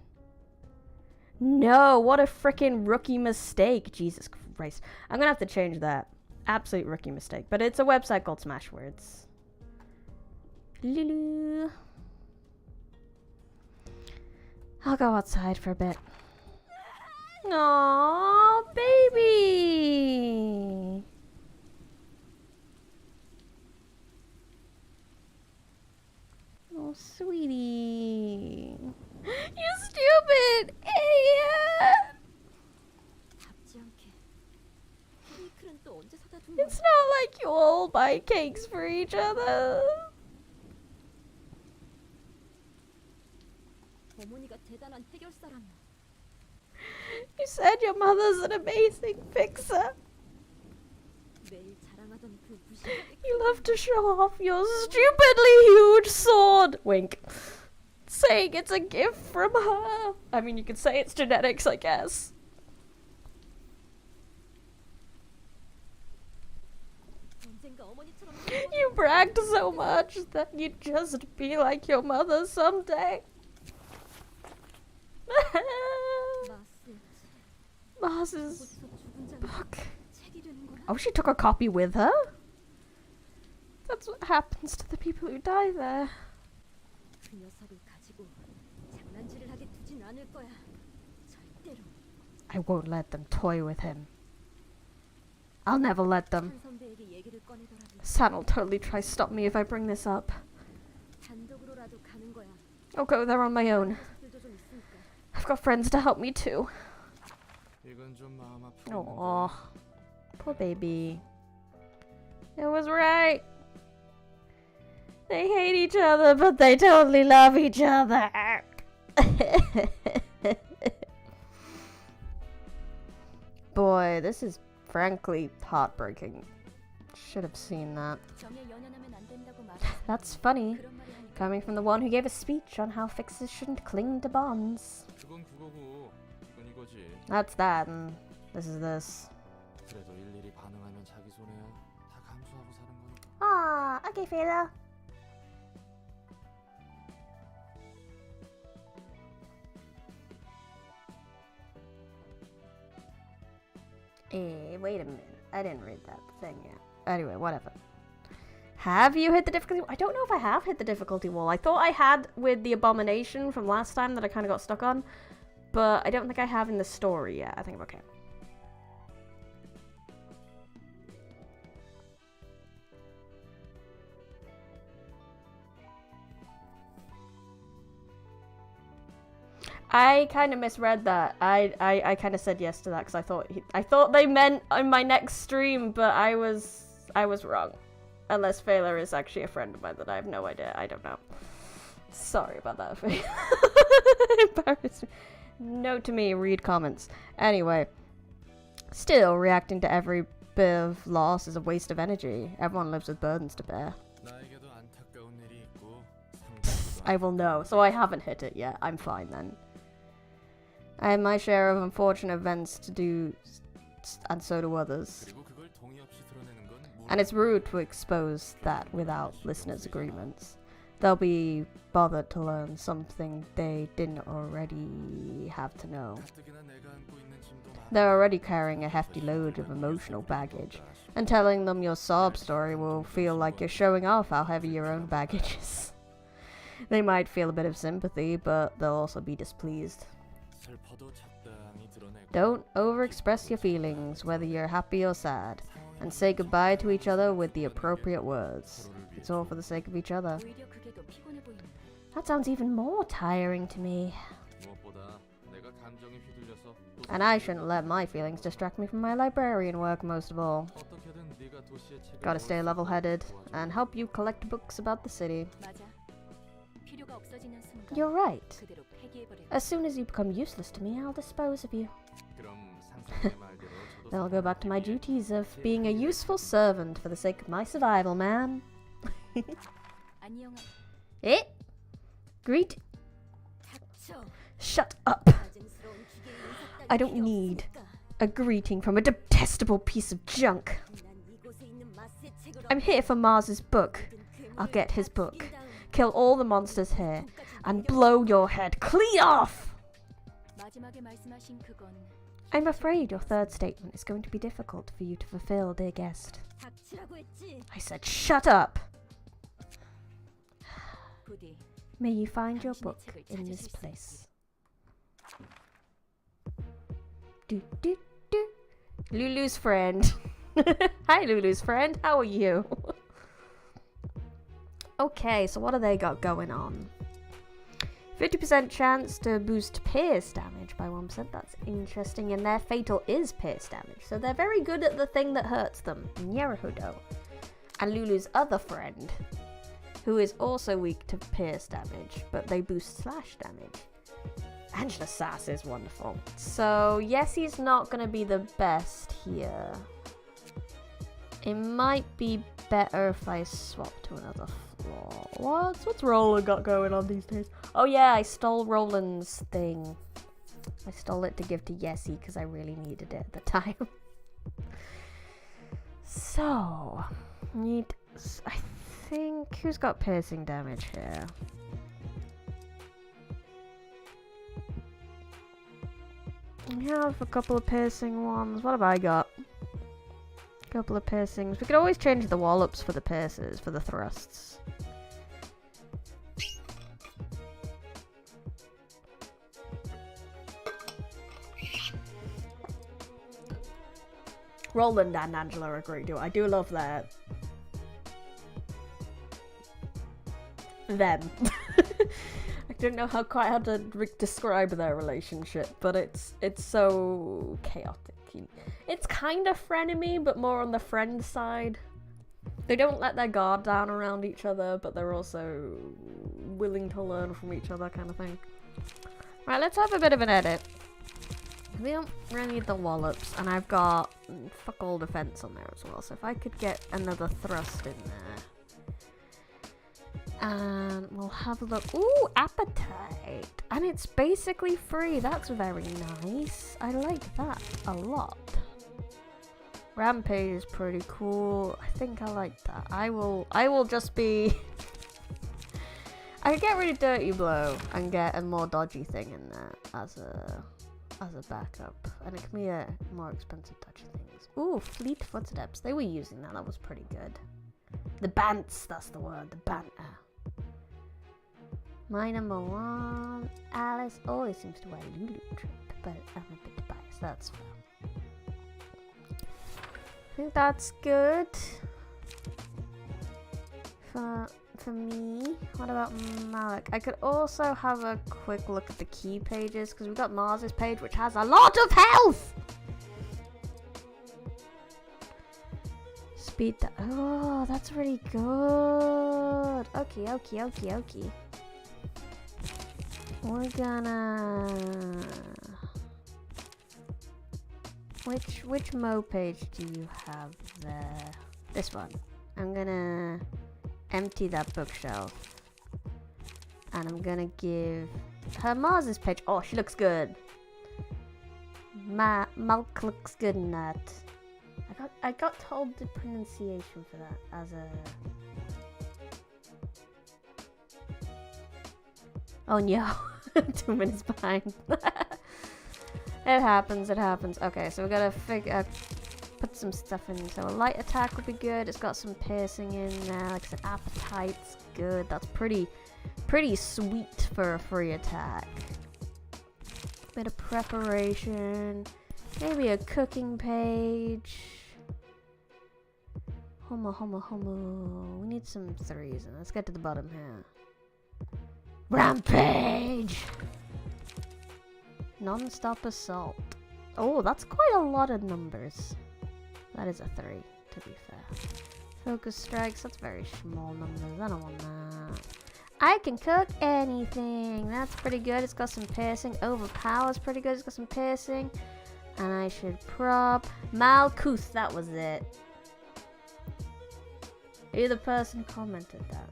No, what a freaking rookie mistake. Jesus Christ. I'm gonna have to change that. Absolute rookie mistake. But it's a website called Smashwords. Lulu. I'll go outside for a bit. Aww, baby. Oh, sweetie. You stupid idiot. It's not like you all buy cakes for each other. You said your mother's an amazing fixer. You love to show off your stupidly huge sword. Wink. Saying it's a gift from her. I mean, you could say it's genetics, I guess. You bragged so much that you'd just be like your mother someday. Mars's book. Oh, she took a copy with her? That's what happens to the people who die there. I won't let them toy with him. I'll never let them. San will totally try to stop me if I bring this up. I'll go there on my own. I've got friends to help me too. Aww. Poor baby. It was right. They hate each other, but they totally love each other. Boy, this is frankly heartbreaking. Should have seen that. That's funny. Coming from the one who gave a speech on how fixers shouldn't cling to bonds. That's that, and this is this. Ah, okay, fella. Wait a minute. I didn't read that thing yet. Anyway, whatever. Have you hit the difficulty? I don't know if I have hit the difficulty wall. I thought I had with the Abomination from last time that I kind of got stuck on. But I don't think I have in the story yet. I think I'm okay. I kind of misread that. I kind of said yes to that because I thought they meant on my next stream, but I was wrong. Unless Fela is actually a friend of mine that I have no idea. I don't know. Sorry about that, Fela. Embarrassed me. Note to me, read comments. Anyway, still reacting to every bit of loss is a waste of energy. Everyone lives with burdens to bear. I will know. So I haven't hit it yet. I'm fine then. I have my share of unfortunate events to do, and so do others. And it's rude to expose that without listeners' agreements. They'll be bothered to learn something they didn't already have to know. They're already carrying a hefty load of emotional baggage, and telling them your sob story will feel like you're showing off how heavy your own baggage is. They might feel a bit of sympathy, but they'll also be displeased. Don't overexpress your feelings, whether you're happy or sad, and say goodbye to each other with the appropriate words. It's all for the sake of each other. That sounds even more tiring to me. And I shouldn't let my feelings distract me from my librarian work most of all. Gotta stay level-headed, and help you collect books about the city. You're right. As soon as you become useless to me, I'll dispose of you. Then I'll go back to my duties of being a useful servant for the sake of my survival, man. Eh? Greet? Shut up. I don't need a greeting from a detestable piece of junk. I'm here for Mars's book. I'll get his book, kill all the monsters here, and blow your head clean off! I'm afraid your third statement is going to be difficult for you to fulfill, dear guest. I said shut up! May you find your book in this place. Do do do. Lulu's friend. Hi Lulu's friend, how are you? Okay, so what have they got going on? 50% chance to boost pierce damage by 1%. That's interesting. And their fatal is pierce damage. So they're very good at the thing that hurts them. Nyeruhodo. And Lulu's other friend, who is also weak to pierce damage, but they boost slash damage. Angela Sass is wonderful. So yes, he's not going to be the best here. It might be better if I swap to another floor. What's Roland got going on these days? Oh yeah, I stole Roland's thing. I stole it to give to Yessie because I really needed it at the time. So, I think, who's got piercing damage here? We have a couple of piercing ones. What have I got? A couple of piercings. We could always change the wallops for the pierces, for the thrusts. Roland and Angela are a great duo. I do love that. Them. I don't know quite how to describe their relationship, but it's so chaotic. It's kind of frenemy, but more on the friend side. They don't let their guard down around each other, but they're also willing to learn from each other, kind of thing. Right, let's have a bit of an edit. We don't really need the wallops, and I've got fuck all defense on there as well, so if I could get another thrust in there. And we'll have a look. Ooh, appetite! And it's basically free. That's very nice. I like that a lot. Rampage is pretty cool. I think I like that. I will just be... I could get rid of Dirty Blow and get a more dodgy thing in there as a backup. And it can be a more expensive dodgy things. Ooh, Fleet Footsteps. They were using that. That was pretty good. The bants, that's the word. The banter. My number one, Alice always seems to wear Lulu Trip, but I'm a bit biased, that's fair. I think that's good for me. What about Malik? I could also have a quick look at the key pages, because we've got Mars's page, which has a lot of health! Speed that. Oh, that's really good. Okay. We're gonna... Which Mo page do you have there? This one. I'm gonna empty that bookshelf. And I'm gonna give her Mars's page. Oh, she looks good. Malk looks good in that. I got told the pronunciation for that as a... Oh no, 2 minutes behind. It happens. Okay, so we gotta put some stuff in. So a light attack would be good. It's got some piercing in there. Like I said, appetite's good. That's pretty sweet for a free attack. Bit of preparation. Maybe a cooking page. Homo. We need some threes. And let's get to the bottom here. Rampage! Non-stop assault. Oh, that's quite a lot of numbers. That is a 3, to be fair. Focus strikes, that's very small numbers. I don't want that. I can cook anything. That's pretty good. It's got some piercing. Overpower's pretty good. It's got some piercing. And I should prop. Malkuth, that was it. You're the person who commented that.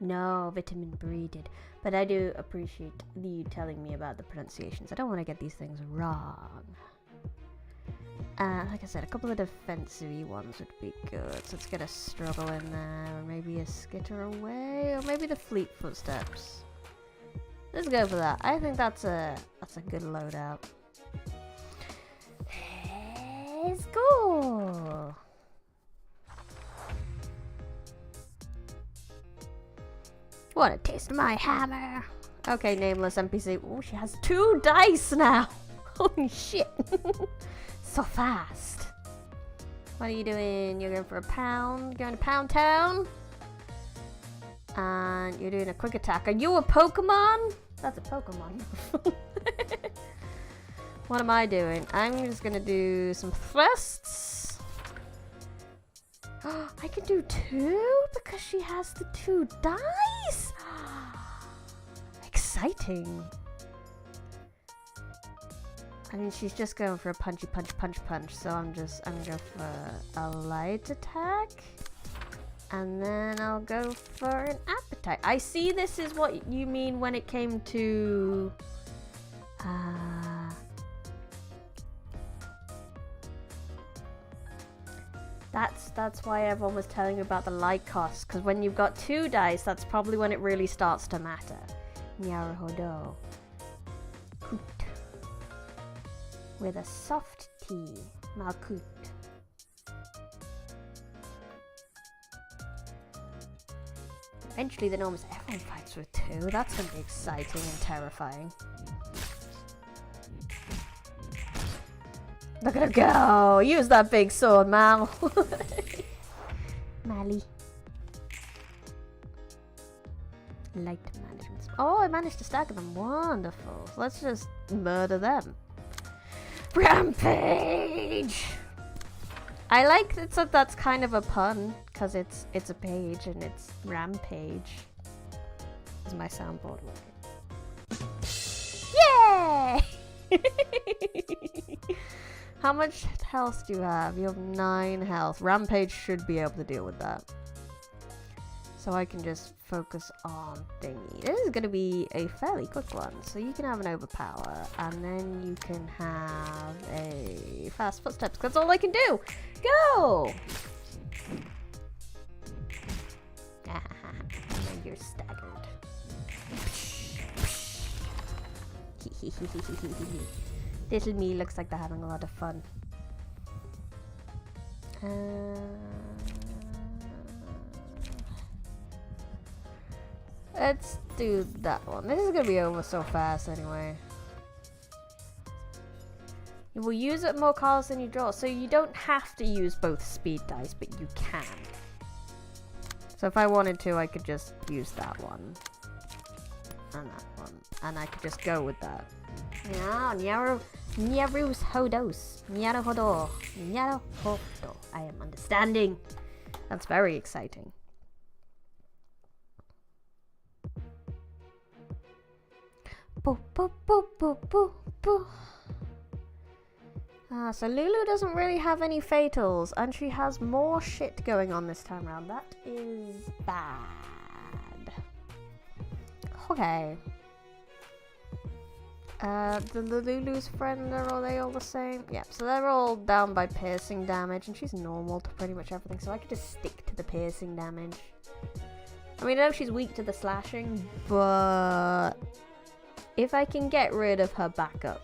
No, vitamin breeded. But I do appreciate you telling me about the pronunciations. I don't want to get these things wrong. Like I said, a couple of defensive ones would be good. So let's get a struggle in there, or maybe a skitter away, or maybe the fleet footsteps. Let's go for that. I think that's a good loadout. Let's go. What a taste of my hammer. Okay, nameless NPC. Oh, she has 2 dice now. Holy shit. So fast. What are you doing? You're going for a pound. Going to Pound Town. And you're doing a quick attack. Are you a Pokemon? That's a Pokemon. What am I doing? I'm just going to do some thrusts. I can do 2 because she has the 2 dice. exciting. I mean, she's just going for a punchy punch, so I'm gonna go for a light attack. And then I'll go for an appetite. I see this is what you mean when it came to... That's why everyone was telling you about the light cost. Because when you've got 2 dice, that's probably when it really starts to matter. Nyaruhodo. Kut. With a soft T. Malkut. Eventually the norms, everyone fights with 2. That's going to be exciting and terrifying. Look at her go! Use that big sword, Mal! Mally. Light management. Oh, I managed to stagger them. Wonderful. So let's just murder them. Rampage! I like that that's kind of a pun, because it's a page and it's rampage. Is my soundboard working? Yay! How much health do you have? You have 9 health. Rampage should be able to deal with that. So I can just focus on thingy. This is going to be a fairly quick one. So you can have an overpower. And then you can have a fast footsteps. That's all I can do. Go! And you're staggered. Little me looks like they're having a lot of fun. Let's do that one. This is gonna be over so fast anyway. You will use up more cards than you draw, so you don't have to use both speed dice, but you can. So if I wanted to, I could just use that one. And that one. And I could just go with that. Yeah, Nyaru's hodos. Nyaruhodo. Nyaruhodo. I am understanding. That's very exciting. Boo, boo, boo, boo, boo, boo. So Lulu doesn't really have any fatals, and she has more shit going on this time around. That is bad. Okay. The Lulu's friend, are they all the same? Yeah, so they're all down by piercing damage, and she's normal to pretty much everything, so I could just stick to the piercing damage. I mean, I know she's weak to the slashing, but if I can get rid of her backup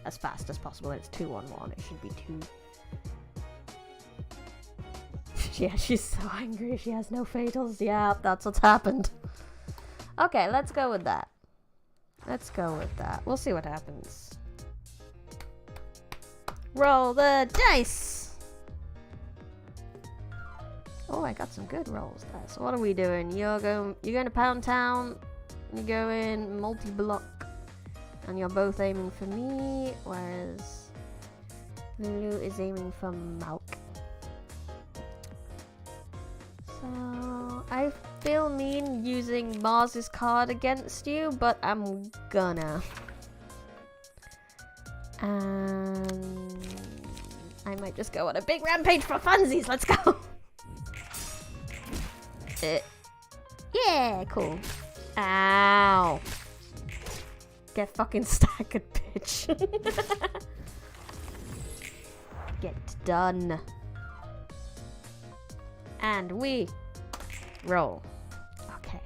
as fast as possible, it's 2-on-1, it should be 2. Yeah, she's so angry she has no fatals. Yeah, that's what's happened. Okay, let's go with that. Let's go with that. We'll see what happens. Roll the dice! Oh, I got some good rolls there. So what are we doing? You're going to Pound Town. You're going multi-block. And you're both aiming for me, whereas Lulu is aiming for Malk. So I feel mean using Mars's card against you, but I'm gonna. And I might just go on a big rampage for funsies. Let's go. Yeah, cool. Ow. Get fucking staggered, bitch. Get done. And we roll. Okay.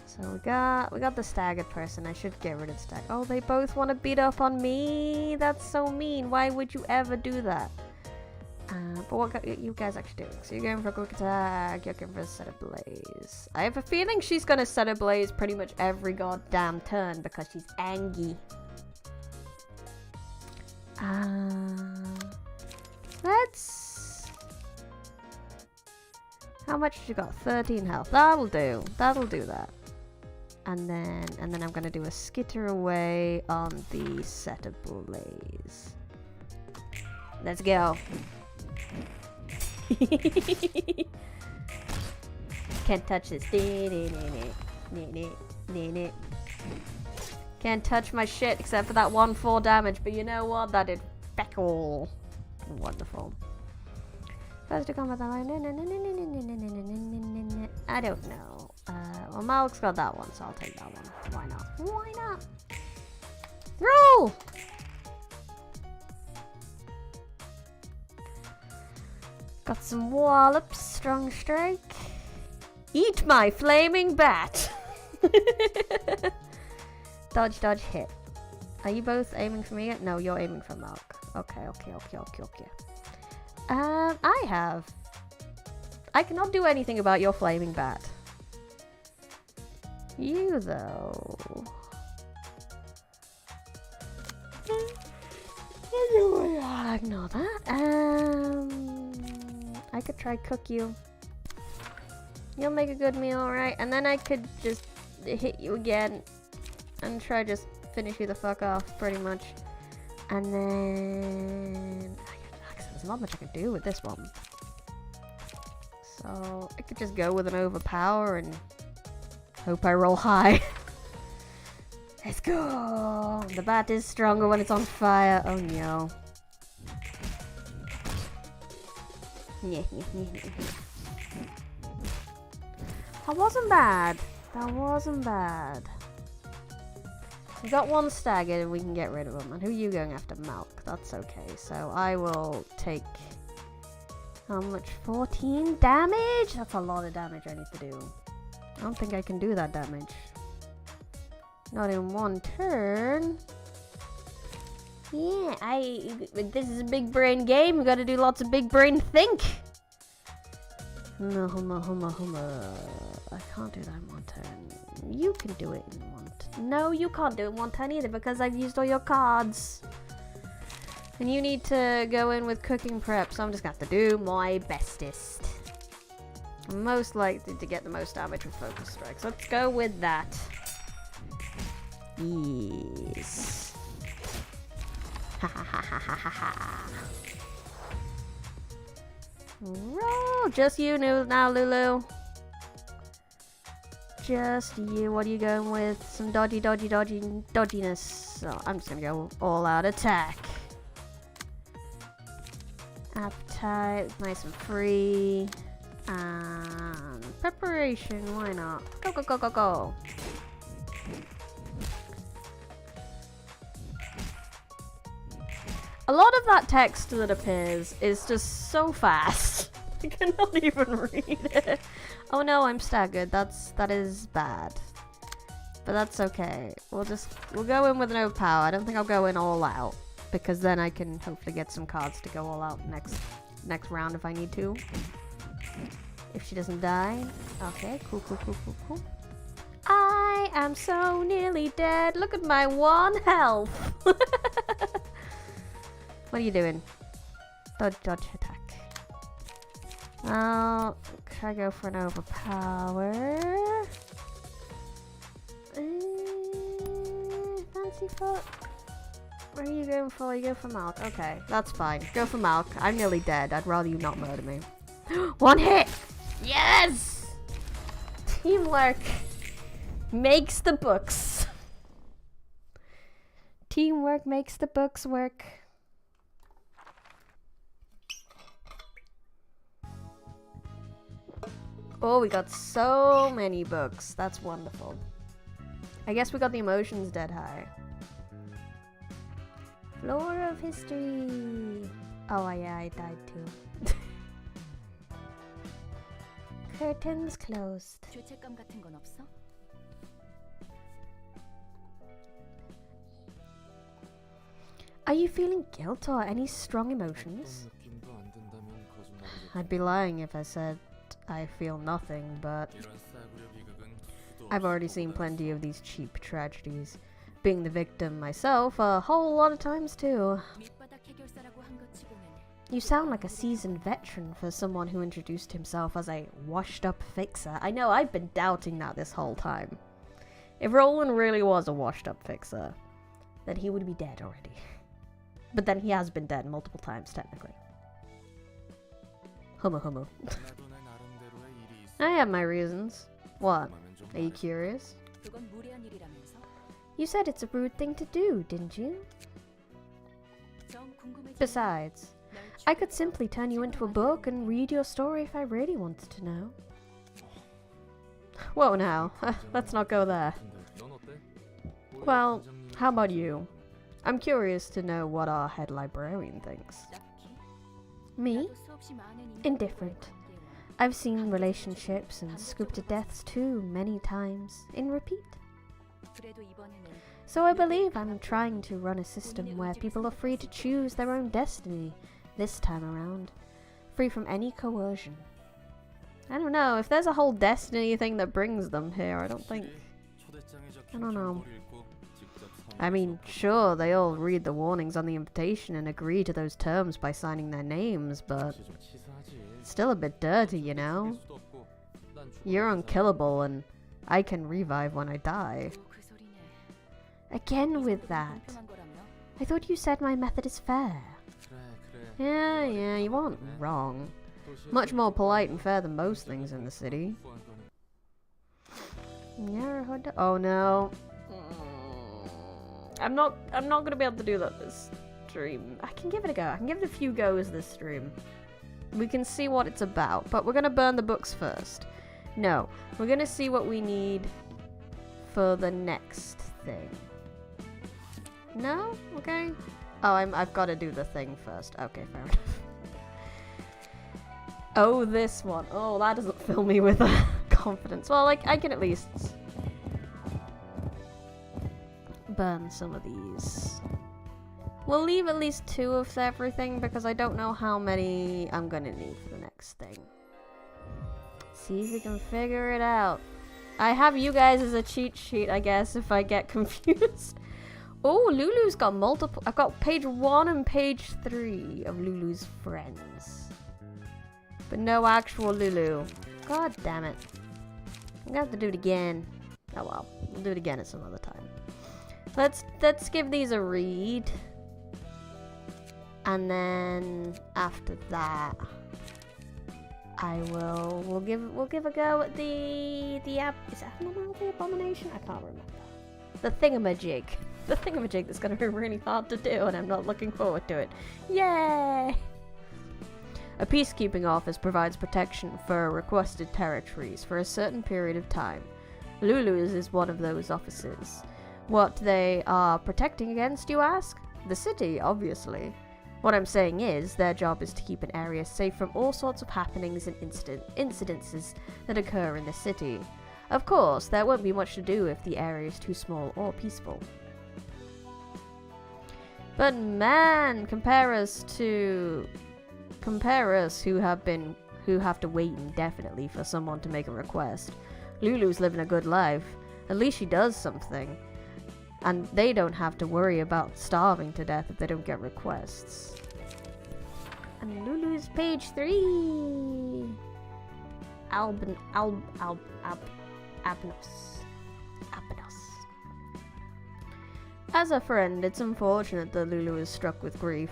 So we got the staggered person. I should get rid of the stag. Oh, they both want to beat up on me. That's so mean. Why would you ever do that? But what you guys actually doing? So you're going for a quick attack. You're going for a set ablaze. I have a feeling she's gonna set ablaze pretty much every goddamn turn because she's angry. Let's. How much has she got? 13 health. That'll do. That'll do that. And then I'm gonna do a skitter away on the set ablaze. Let's go. Can't touch this. Can't touch my shit except for that 1/4 damage, but you know what? That did feck all. Wonderful. First to combat line. I don't know. Well, Malik's got that one, so I'll take that one. Why not? Why not? Roll! Got some wallops, strong strike. Eat my flaming bat! Dodge, dodge, hit. Are you both aiming for me? No, you're aiming for Malik. Okay. I cannot do anything about your flaming bat. You, though. Ignore that. I could try cook you. You'll make a good meal, right? And then I could just hit you again and try just finish you the fuck off, pretty much. And then there's not much I can do with this one. So I could just go with an overpower and hope I roll high. Let's go! The bat is stronger when it's on fire. Oh no. That wasn't bad. That wasn't bad. We got one staggered and we can get rid of him. And who are you going after? Malk. That's okay. So I will take... How much? 14 damage? That's a lot of damage I need to do. I don't think I can do that damage. Not in one turn. Yeah, this is a big brain game. We gotta do lots of big brain think. No, I can't do that in one turn. You can do it in one turn. No, you can't do it in one turn either because I've used all your cards. And you need to go in with cooking prep, so I'm just gonna have to do my bestest. I'm most likely to get the most damage with focus strikes. So let's go with that. Yes. Ha ha ha ha ha ha. Roll! Just you now, Lulu. Just you. What are you going with? Some dodginess. So I'm just gonna go all out attack. Appetite, nice and free. And preparation, why not? Go, go, go, go, go. A lot of that text that appears is just so fast. I cannot even read it. Oh no, I'm staggered. That is bad. But that's okay. We'll go in with no power. I don't think I'll go in all out. Because then I can hopefully get some cards to go all out next round if I need to. If she doesn't die. Okay, cool. I am so nearly dead. Look at my 1 health. What are you doing? Dodge attack. Now, can I go for an overpower? Fancy foot. What are you going for? You go for Malk. Okay, that's fine. Go for Malk. I'm nearly dead. I'd rather you not murder me. 1 hit! Yes! Teamwork makes the books. Teamwork makes the books work. Oh, we got so many books. That's wonderful. I guess we got the emotions dead high. Floor of history. Oh yeah, I died too. Curtains closed. Are you feeling guilt or any strong emotions? I'd be lying if I said I feel nothing, but I've already seen plenty of these cheap tragedies. Being the victim myself a whole lot of times too. You sound like a seasoned veteran for someone who introduced himself as a washed-up fixer. I know, I've been doubting that this whole time. If Roland really was a washed-up fixer, then he would be dead already. But then he has been dead multiple times, technically. Humo. I have my reasons. What? Are you curious? You said it's a rude thing to do, didn't you? Besides, I could simply turn you into a book and read your story if I really wanted to know. Whoa now, let's not go there. Well, how about you? I'm curious to know what our head librarian thinks. Me? Indifferent. I've seen relationships and scripted deaths too many times, in repeat. So I believe I'm trying to run a system where people are free to choose their own destiny this time around, free from any coercion. I don't know, if there's a whole destiny thing that brings them here, I don't know. I mean, sure, they all read the warnings on the invitation and agree to those terms by signing their names, but it's still a bit dirty, you know? You're unkillable and I can revive when I die. Again with that. I thought you said my method is fair. Yeah, you aren't wrong. Much more polite and fair than most things in the city. Oh no. I'm not gonna be able to do that this stream. I can give it a go. I can give it a few goes this stream. We can see what it's about, but we're gonna burn the books first. No, we're gonna see what we need for the next thing. No? Okay. Oh, I've got to do the thing first. Okay, fair enough. Oh, this one. Oh, that doesn't fill me with confidence. Well, like, I can at least burn some of these. We'll leave at least 2 of everything because I don't know how many I'm gonna need for the next thing. See if we can figure it out. I have you guys as a cheat sheet, I guess, if I get confused. Oh, Lulu's got multiple. I've got page 1 and page 3 of Lulu's friends. But no actual Lulu. God damn it. I'm gonna have to do it again. Oh well, we'll do it again at some other time. Let's give these a read. And then after that, we'll give a go at is the Abomination? I can't remember. The thingamajig. The thingamajig that's gonna be really hard to do, and I'm not looking forward to it. Yay! A peacekeeping office provides protection for requested territories for a certain period of time. Lulu's is one of those offices. What they are protecting against, you ask? The city, obviously. What I'm saying is, their job is to keep an area safe from all sorts of happenings and incidences that occur in the city. Of course, there won't be much to do if the area is too small or peaceful. But man, compare us who have to wait indefinitely for someone to make a request. Lulu's living a good life. At least she does something. And they don't have to worry about starving to death if they don't get requests. And Lulu's page 3. Abnos. As a friend, it's unfortunate that Lulu is struck with grief.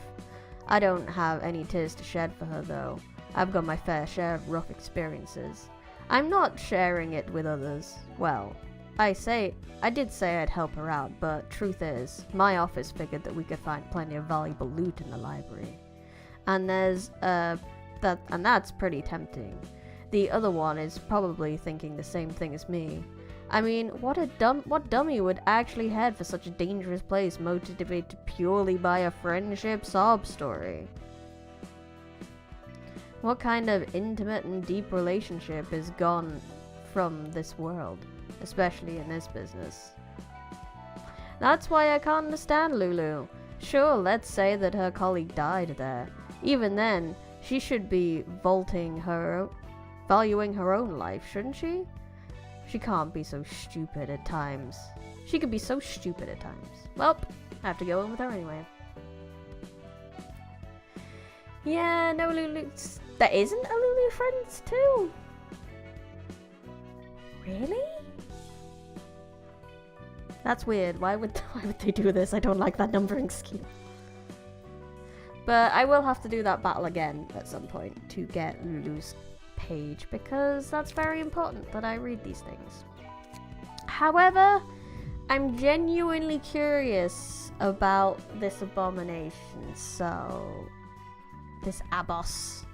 I don't have any tears to shed for her, though. I've got my fair share of rough experiences. I'm not sharing it with others. Well, I did say I'd help her out, but truth is, my office figured that we could find plenty of valuable loot in the library. And that's pretty tempting. The other one is probably thinking the same thing as me. I mean, what dummy would actually head for such a dangerous place motivated purely by a friendship sob story? What kind of intimate and deep relationship is gone from this world, especially in this business? That's why I can't understand Lulu. Sure, let's say that her colleague died there. Even then, she should be valuing her own life, shouldn't she? She can't be so stupid at times. She could be so stupid at times. Well, I have to go in with her anyway. Yeah, no Lulu. There isn't a Lulu Friends too? Really? That's weird. Why would they do this? I don't like that numbering scheme. But I will have to do that battle again at some point to get Lulu's page, because that's very important that I read these things. However, I'm genuinely curious about this abomination, so... This Abos.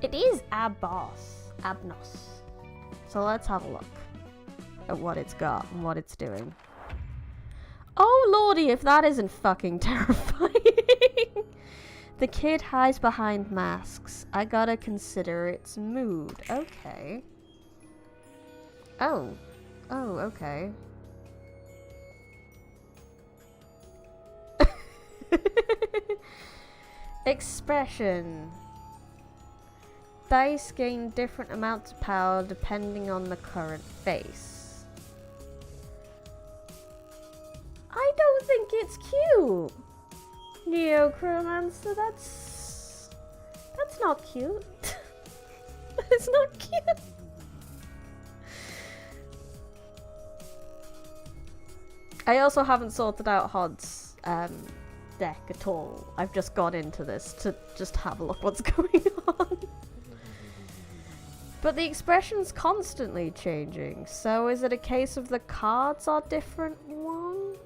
It is Abnos. So let's have a look at what it's got and what it's doing. Oh lordy, if that isn't fucking terrifying! The kid hides behind masks. I gotta consider its mood. Okay. Oh, okay. Expression. Dice gain different amounts of power depending on the current face. I don't think it's cute. Neocromancer, that's not cute. It's not cute. I also haven't sorted out Hod's deck at all. I've just got into this to just have a look what's going on. But the expression's constantly changing, so is it a case of the cards are different one?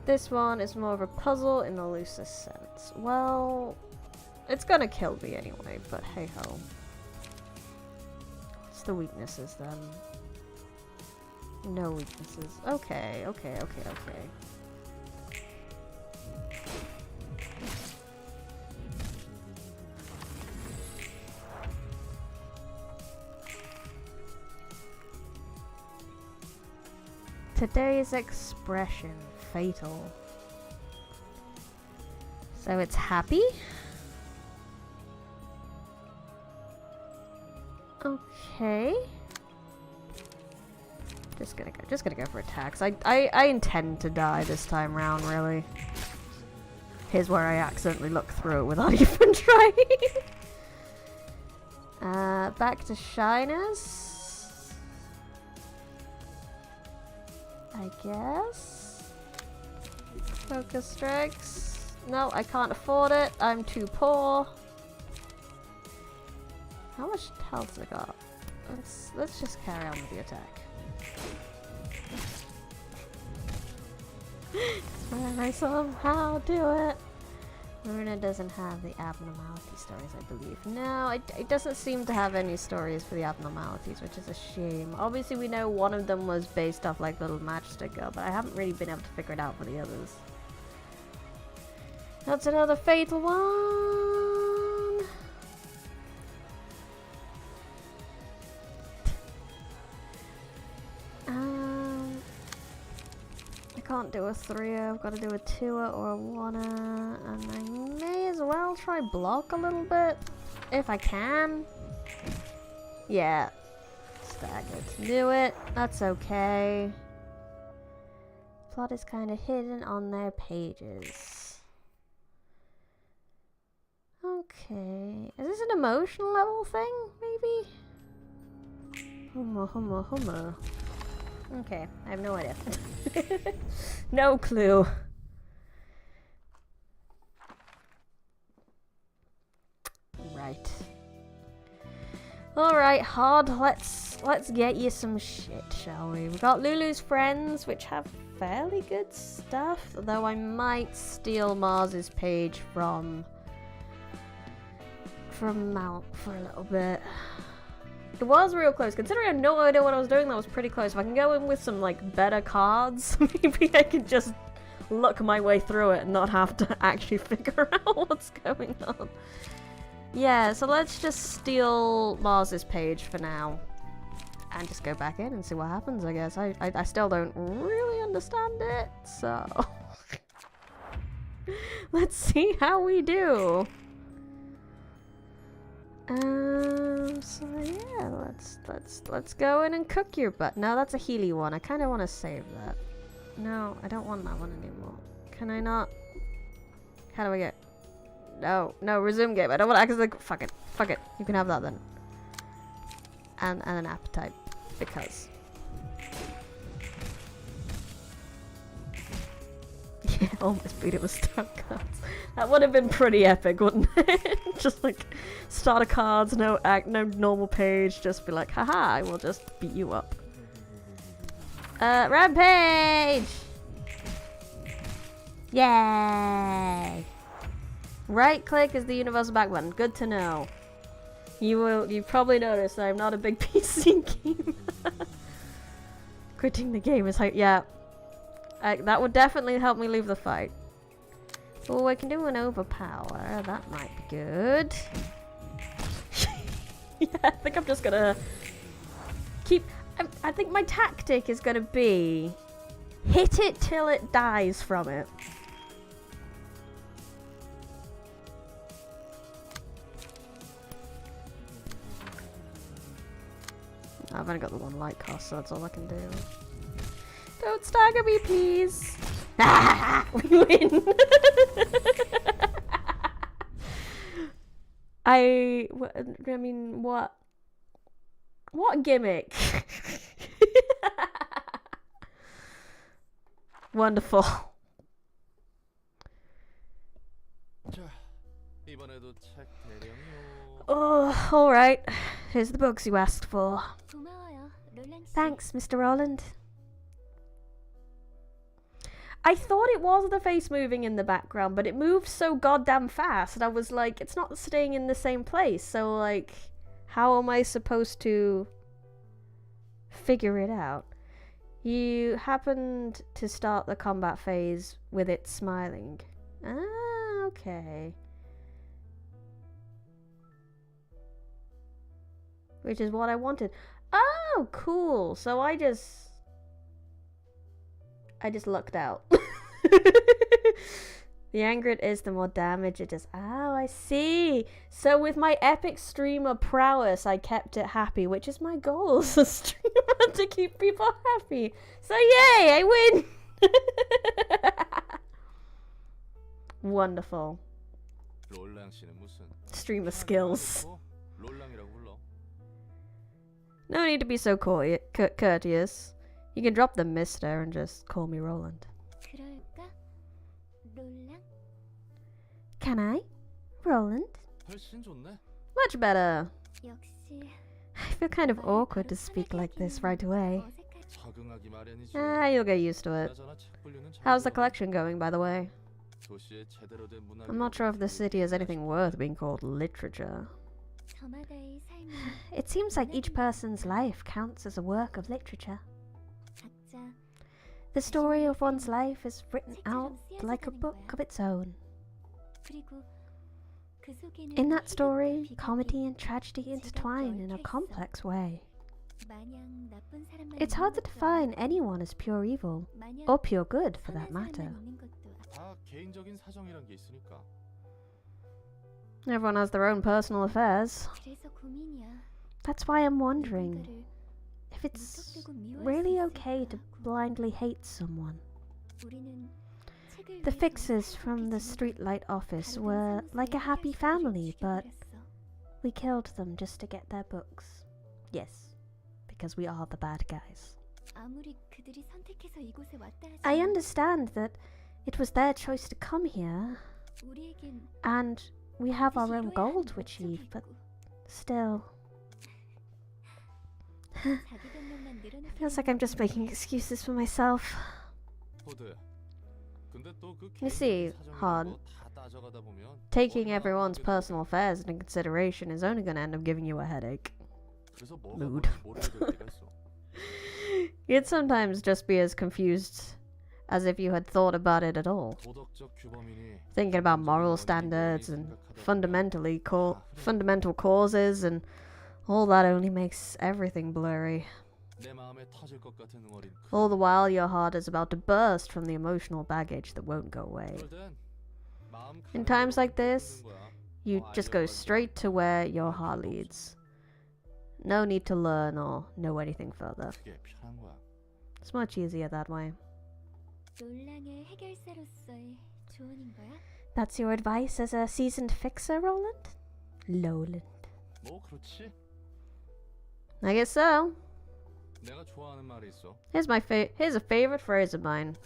This one is more of a puzzle in the loosest sense. Well, it's gonna kill me anyway, but hey ho. What's the weaknesses then? No weaknesses. Okay. Today's expression, fatal. So it's happy? Okay. Just gonna go for attacks. I intend to die this time round, really. Here's where I accidentally look through it without even trying. Back to shyness. I guess. Focus strikes. No, I can't afford it. I'm too poor. How much health has it got? Let's just carry on with the attack. When I somehow do it. Ruina doesn't have the abnormality stories, I believe. No, it doesn't seem to have any stories for the abnormalities, which is a shame. Obviously, we know one of them was based off like little matchstick girl, but I haven't really been able to figure it out for the others. That's another fatal one. I can't do a 3er, I've got to do a 2er or a 1er, and I may as well try block a little bit, if I can. Yeah, staggered. Do it, that's okay. Plot is kind of hidden on their pages. Okay, is this an emotional level thing, maybe? Humma. Okay, I have no idea. No clue. Right. Alright, Hod, let's get you some shit, shall we? We've got Lulu's friends, which have fairly good stuff, though I might steal Mars's page from Mount for a little bit. It was real close. Considering I had no idea what I was doing, that was pretty close. If I can go in with some, like, better cards, maybe I can just look my way through it and not have to actually figure out what's going on. Yeah, so let's just steal Mars's page for now. And just go back in and see what happens, I guess. I still don't really understand it, so... Let's see how we do. So yeah, let's go in and cook your butt. No, that's a Healy one. I kind of want to save that. No, I don't want that one anymore. Can I not? How do I get? No, resume game. I don't want to actually. Fuck it. You can have that then. And an appetite, because. Yeah, almost beat it with start cards. That would have been pretty epic, wouldn't it? Just like starter cards, no normal page, just be like, haha, I will just beat you up. Rampage! Yay! Right click is the universal back button. Good to know. You've probably noticed I'm not a big PC gamer. Quitting the game is like, yeah. That would definitely help me leave the fight. Oh, I can do an overpower. That might be good. Yeah, I think I'm just gonna keep... I think my tactic is gonna be hit it till it dies from it. I've only got the one light cost, so that's all I can do. Don't stagger me, please. We win. I mean, what gimmick? Wonderful. Oh, alright. Here's the books you asked for. Thanks, Mr. Roland. I thought it was the face moving in the background, but it moved so goddamn fast, and I was like, it's not staying in the same place, so like, how am I supposed to figure it out? You happened to start the combat phase with it smiling. Ah, okay. Which is what I wanted. Oh, cool. So I just lucked out. The angrier it is, the more damage it does. Oh, I see. So with my epic streamer prowess, I kept it happy, which is my goal as a streamer, to keep people happy. So yay, I win. Wonderful. Streamer skills. No need to be so courteous. You can drop the mister and just call me Roland. Can I? Roland? Much better. I feel kind of awkward to speak like this right away. Ah, you'll get used to it. How's the collection going, by the way? I'm not sure if the city has anything worth being called literature. It seems like each person's life counts as a work of literature. The story of one's life is written out like a book of its own. In that story, comedy and tragedy intertwine in a complex way. It's hard to define anyone as pure evil, or pure good for that matter. Everyone has their own personal affairs. That's why I'm wondering if it's really okay to blindly hate someone. The fixers from the Streetlight office were like a happy family, but we killed them just to get their books. Yes, because we are the bad guys. I understand that it was their choice to come here, and we have our own goal to achieve, but still. It feels like I'm just making excuses for myself. You see, Han, taking everyone's personal affairs into consideration is only going to end up giving you a headache. Mood. You'd sometimes just be as confused as if you had thought about it at all. Thinking about moral standards and fundamental causes and all that only makes everything blurry. All the while your heart is about to burst from the emotional baggage that won't go away. In times like this, you just go straight to where your heart leads. No need to learn or know anything further. It's much easier that way. That's your advice as a seasoned fixer, Roland? Lowland. I guess so. Here's a favorite phrase of mine.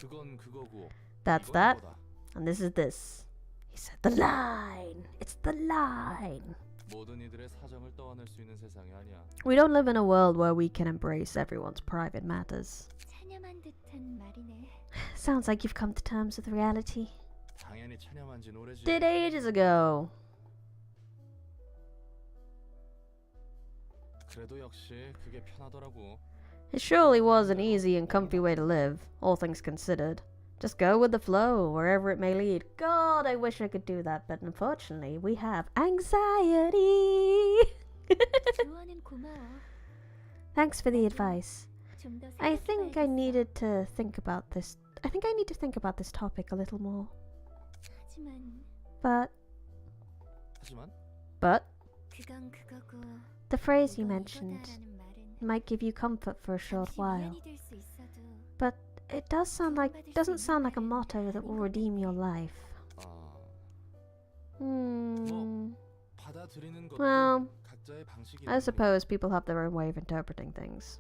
That's that, and this is this. He said the line. It's the line. We don't live in a world where we can embrace everyone's private matters. Sounds like you've come to terms with reality. 당연히 체념한진 오래지. Did ages ago. 그래도 역시 그게 편하더라고. It surely was an easy and comfy way to live, all things considered. Just go with the flow, wherever it may lead. God, I wish I could do that, but unfortunately, we have anxiety. Thanks for the advice. I think I needed to think about this. I think I need to think about this topic a little more. But the phrase you mentioned might give you comfort for a short while. But it doesn't sound like a motto that will redeem your life. Well, I suppose people have their own way of interpreting things.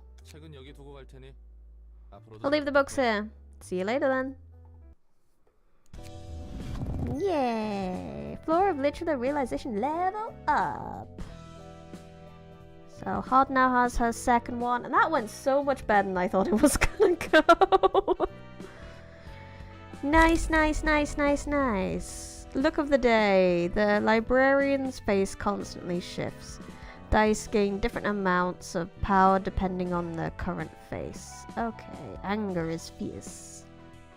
I'll leave the books here. See you later then. Yay! Floor of Literal Realization level up. So Hod now has her second one, and that went so much better than I thought it was gonna go. Nice, nice, nice, nice, nice. Look of the day. The librarian's face constantly shifts. Dice gain different amounts of power depending on the current face. Okay, anger is fierce.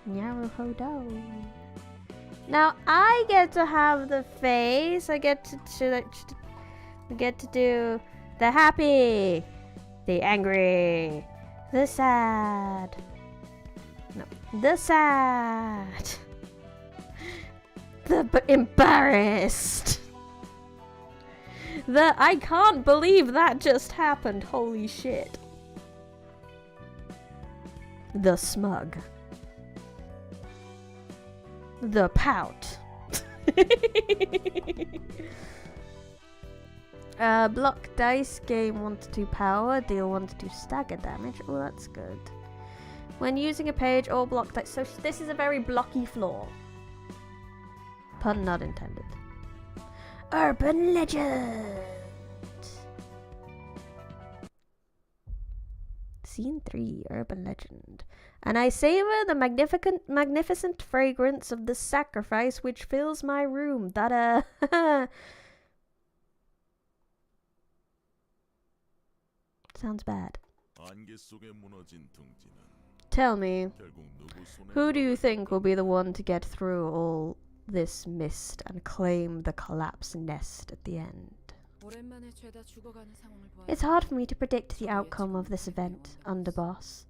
Naruhodo. Now I get to have the face. I get to do the happy, the angry, the sad. No, the sad. The embarrassed. The I can't believe that just happened. Holy shit. The smug. The pout. Block dice, gain 1 to 2 power, deal 1 to 2 stagger damage. Oh, that's good. When using a page, all block dice. So this is a very blocky floor. Pun not intended. Urban legend. Scene 3, urban legend. And I savor the magnificent fragrance of the sacrifice which fills my room. That sounds bad. Tell me, who do you think will be the one to get through all this mist and claim the collapsed nest at the end? It's hard for me to predict the outcome of this event, Underboss.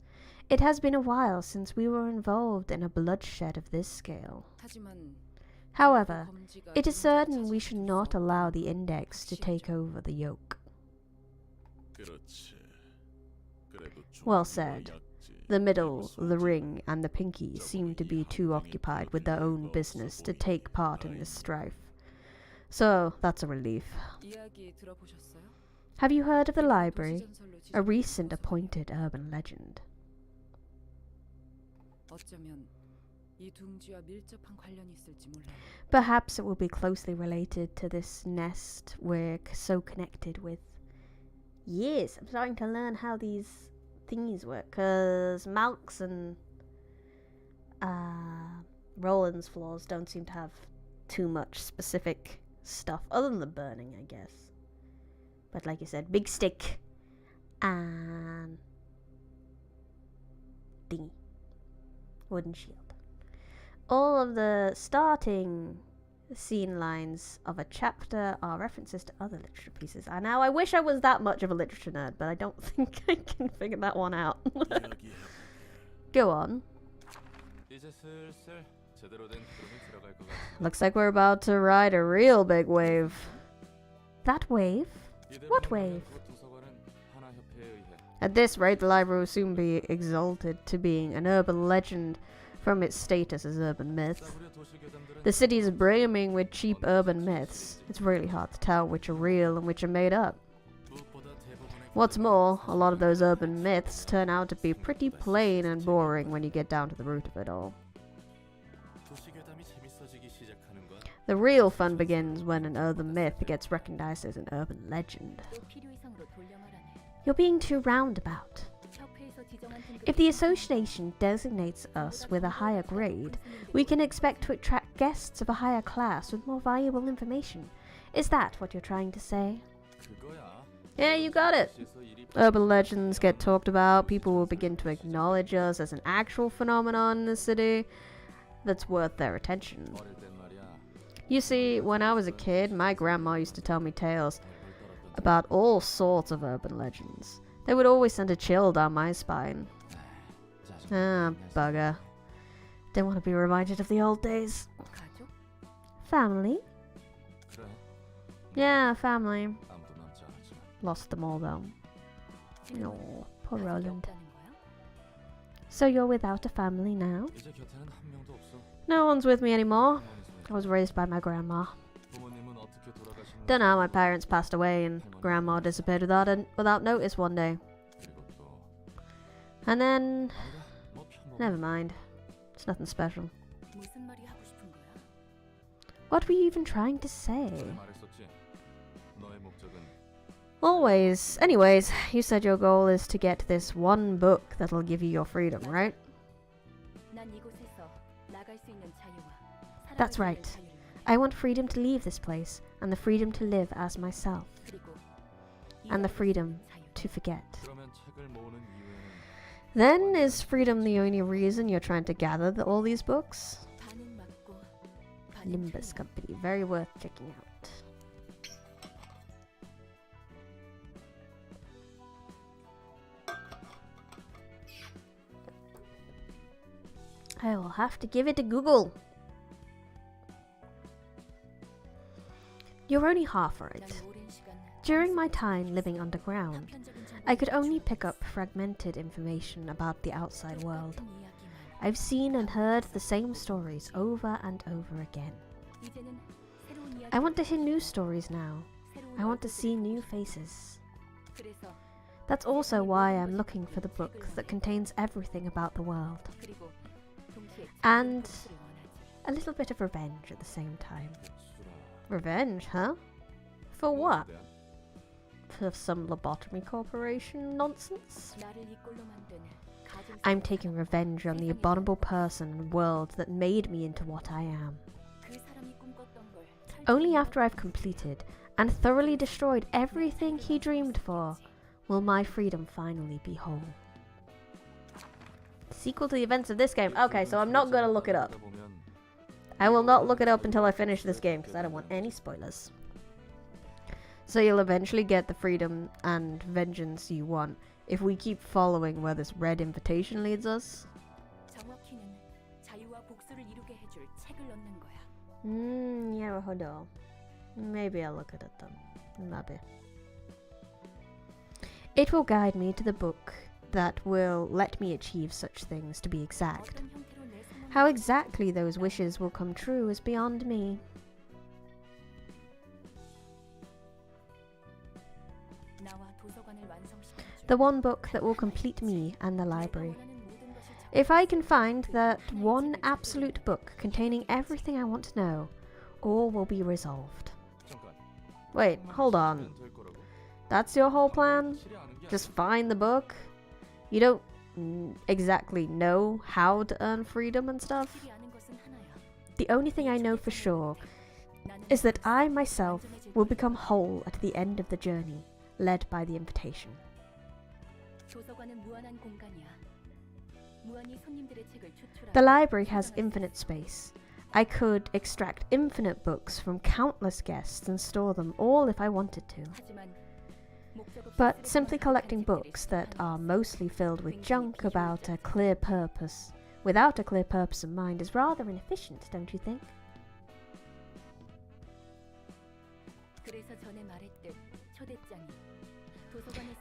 It has been a while since we were involved in a bloodshed of this scale. However, it is certain we should not allow the Index to take over the yoke. Well said. The middle, the ring, and the pinky seem to be too occupied with their own business to take part in this strife. So, that's a relief. Have you heard of the library? A recent appointed urban legend. Perhaps it will be closely related to this nest we're so connected with. Yes, I'm starting to learn how these thingies work, because Malk's and Roland's floors don't seem to have too much specific stuff other than the burning, I guess. But like you said, big stick and thingy. Wooden shield. All of the starting scene lines of a chapter are references to other literature pieces. And now I wish I was that much of a literature nerd, but I don't think I can figure that one out. Go on. Looks like we're about to ride a real big wave. That wave? What wave? At this rate, the library will soon be exalted to being an urban legend from its status as urban myth. The city is brimming with cheap urban myths. It's really hard to tell which are real and which are made up. What's more, a lot of those urban myths turn out to be pretty plain and boring when you get down to the root of it all. The real fun begins when an urban myth gets recognized as an urban legend. You're being too roundabout. If the association designates us with a higher grade, we can expect to attract guests of a higher class with more valuable information. Is that what you're trying to say? Yeah, you got it. Urban legends get talked about, people will begin to acknowledge us as an actual phenomenon in the city that's worth their attention. You see, when I was a kid, my grandma used to tell me tales about all sorts of urban legends. They would always send a chill down my spine. Ah, bugger. Didn't want to be reminded of the old days. Family? Yeah, family. Lost them all though. No, poor Roland. So you're without a family now? No one's with me anymore. I was raised by my grandma. Don't know how my parents passed away and grandma disappeared without notice one day. And then... never mind. It's nothing special. What were you even trying to say? Always. Anyways, you said your goal is to get this one book that'll give you your freedom, right? That's right. I want freedom to leave this place, and the freedom to live as myself. And the freedom to forget. Then, is freedom the only reason you're trying to gather all these books? Nimbus Company, very worth checking out. I will have to give it a Google. You're only half right. During my time living underground, I could only pick up fragmented information about the outside world. I've seen and heard the same stories over and over again. I want to hear new stories now. I want to see new faces. That's also why I'm looking for the book that contains everything about the world. And a little bit of revenge at the same time. Revenge, huh? For what? For some lobotomy corporation nonsense? I'm taking revenge on the abominable person and world that made me into what I am. Only after I've completed and thoroughly destroyed everything he dreamed for will my freedom finally be whole. Sequel to the events of this game. Okay, so I'm not gonna look it up. I will not look it up until I finish this game because I don't want any spoilers. So you'll eventually get the freedom and vengeance you want if we keep following where this red invitation leads us. Yeah, hold on. Maybe I'll look at it then. Maybe. It will guide me to the book that will let me achieve such things, to be exact. How exactly those wishes will come true is beyond me. The one book that will complete me and the library. If I can find that one absolute book containing everything I want to know, all will be resolved. Wait, hold on. That's your whole plan? Just find the book? You don't exactly know how to earn freedom and stuff? The only thing I know for sure is that I myself will become whole at the end of the journey, led by the invitation. The library has infinite space. I could extract infinite books from countless guests and store them all if I wanted to. But simply collecting books that are mostly filled with junk without a clear purpose in mind is rather inefficient, don't you think?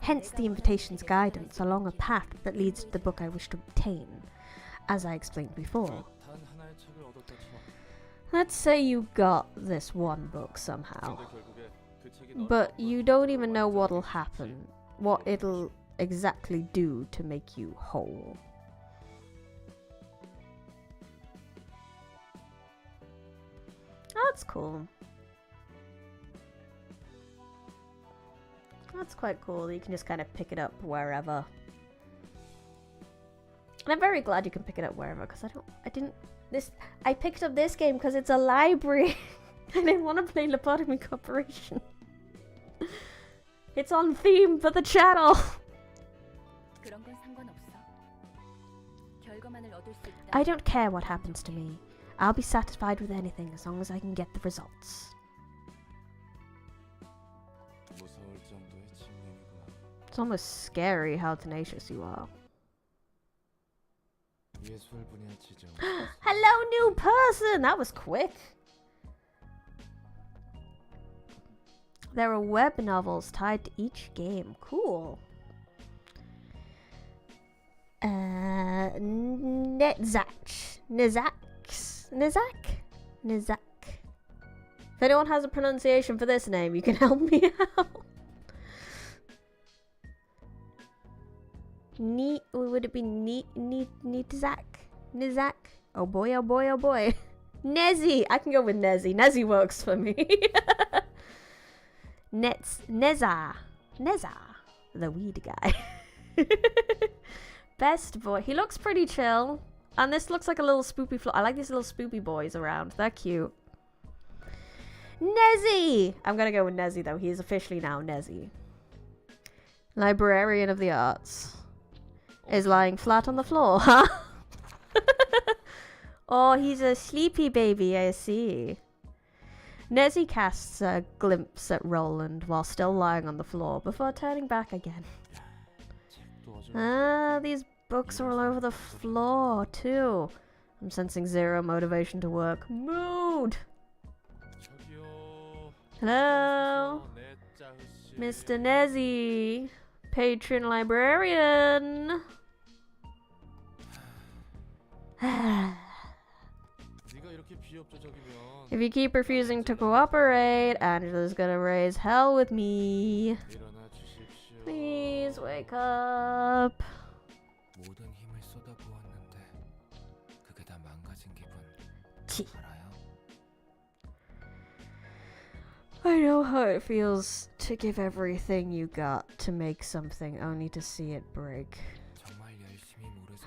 Hence the invitation's guidance along a path that leads to the book I wish to obtain, as I explained before. Let's say you got this one book somehow, but you don't even know what'll happen, what it'll exactly do to make you whole. That's cool. That's quite cool. You can just kind of pick it up wherever. And I'm very glad you can pick it up wherever, because I picked up this game because it's a library. I didn't want to play Lobotomy Corporation. It's on theme for the channel. I don't care what happens to me. I'll be satisfied with anything as long as I can get the results. It's almost scary how tenacious you are. Hello, new person! That was quick. There are web novels tied to each game. Cool. Nizak. If anyone has a pronunciation for this name, you can help me out. Would it be Nizak? Oh boy, oh boy, oh boy. Nezzy! I can go with Nezzy. Nezzy works for me. Neza. The weed guy. Best boy. He looks pretty chill. And this looks like a little spoopy I like these little spoopy boys around. They're cute. Nezzy! I'm gonna go with Nezzy though. He is officially now Nezzy. Librarian of the Arts. Is lying flat on the floor, huh? Oh, he's a sleepy baby, I see. Nezzy casts a glimpse at Roland while still lying on the floor before turning back again. Ah, these books are all over the floor, too. I'm sensing zero motivation to work. Mood! Hello? Mr. Nezzy, patron librarian. If you keep refusing to cooperate, Angela's gonna raise hell with me. Please wake up. I know how it feels to give everything you got to make something only to see it break.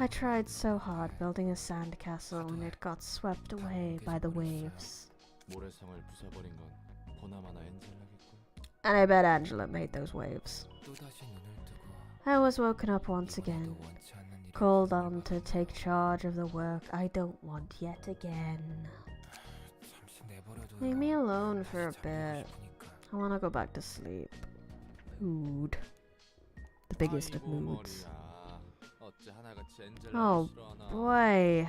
I tried so hard building a sandcastle and it got swept away by the waves. And I bet Angela made those waves. I was woken up once again, called on to take charge of the work I don't want yet again. Leave me alone for a bit. I want to go back to sleep. Mood. The biggest of moods. Oh boy.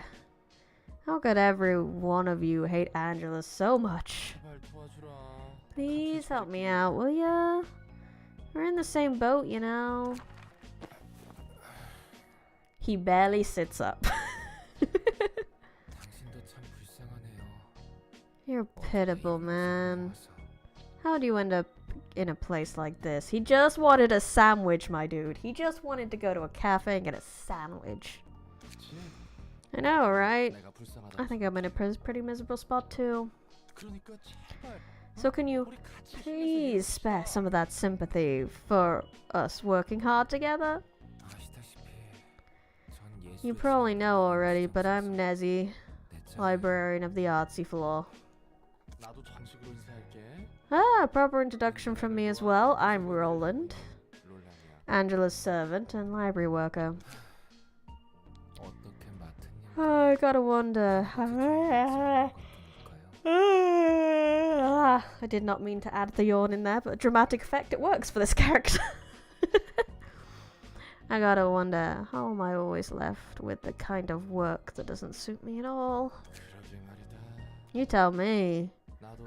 How could every one of you hate Angela so much? Please help me out, will ya? We're in the same boat, you know. He barely sits up. You're pitiable, man. How'd you end up in a place like this? He just wanted a sandwich, my dude. He just wanted to go to a cafe and get a sandwich. I know, right? I think I'm in a pretty miserable spot too. So can you please spare some of that sympathy for us working hard together? You probably know already, but I'm Nezzy, librarian of the artsy floor. Ah, proper introduction from me as well. I'm Roland, Angela's servant and library worker. Oh, I gotta wonder. I did not mean to add the yawn in there, but dramatic effect, it works for this character. I gotta wonder, how am I always left with the kind of work that doesn't suit me at all? You tell me.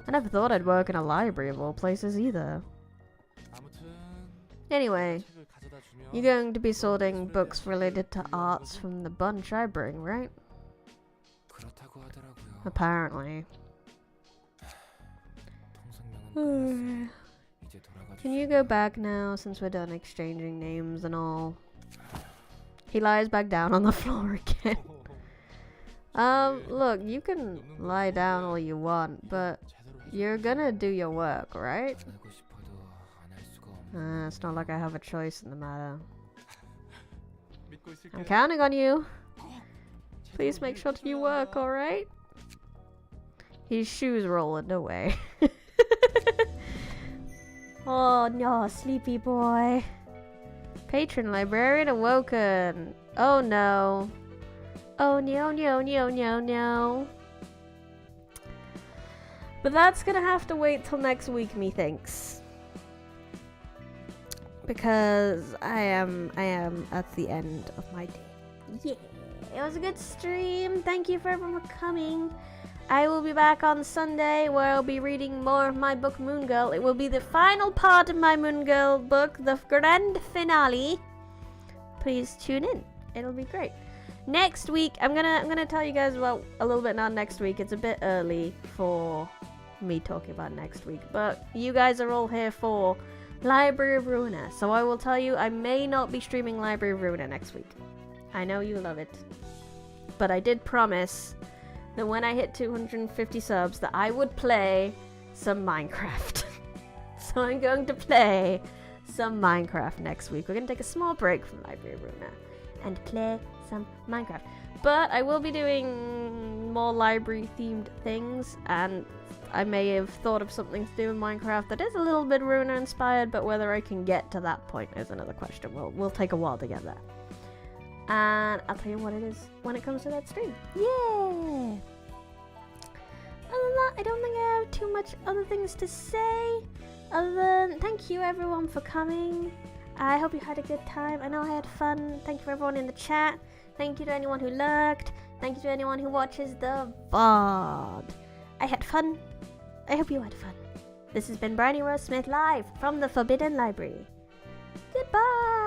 I never thought I'd work in a library of all places either. Anyway, you're going to be sorting books related to arts from the bunch I bring, right? Apparently. Can you go back now since we're done exchanging names and all? He lies back down on the floor again. Look, you can lie down all you want, but you're gonna do your work, right? It's not like I have a choice in the matter. I'm counting on you. Please make sure you work, alright? His shoes rolling away. Oh no, sleepy boy. Patron librarian awoken. Oh no. Oh no, no, no, no, no. But that's gonna have to wait till next week, methinks. Because I am at the end of my day. Yeah, it was a good stream. Thank you for everyone for coming. I will be back on Sunday where I'll be reading more of my book Moon Girl. It will be the final part of my Moon Girl book, the grand finale. Please tune in. It'll be great. Next week, I'm gonna tell you guys about a little bit now next week. It's a bit early for me talking about next week, but you guys are all here for Library of Ruina, so I will tell you I may not be streaming Library of Ruina next week. I know you love it, but I did promise that when I hit 250 subs that I would play some Minecraft. So I'm going to play some Minecraft next week. We're going to take a small break from Library of Ruina and play some Minecraft. But I will be doing more library themed things, and I may have thought of something to do in Minecraft that is a little bit Ruina inspired, but whether I can get to that point is another question. We'll take a while to get there. And I'll tell you what it is when it comes to that stream. Yeah! Other than that, I don't think I have too much other things to say. Other than thank you everyone for coming. I hope you had a good time. I know I had fun. Thank you for everyone in the chat. Thank you to anyone who lurked. Thank you to anyone who watches the VOD. I had fun. I hope you had fun. This has been Bryony Rose Smith live from the Forbidden Library. Goodbye!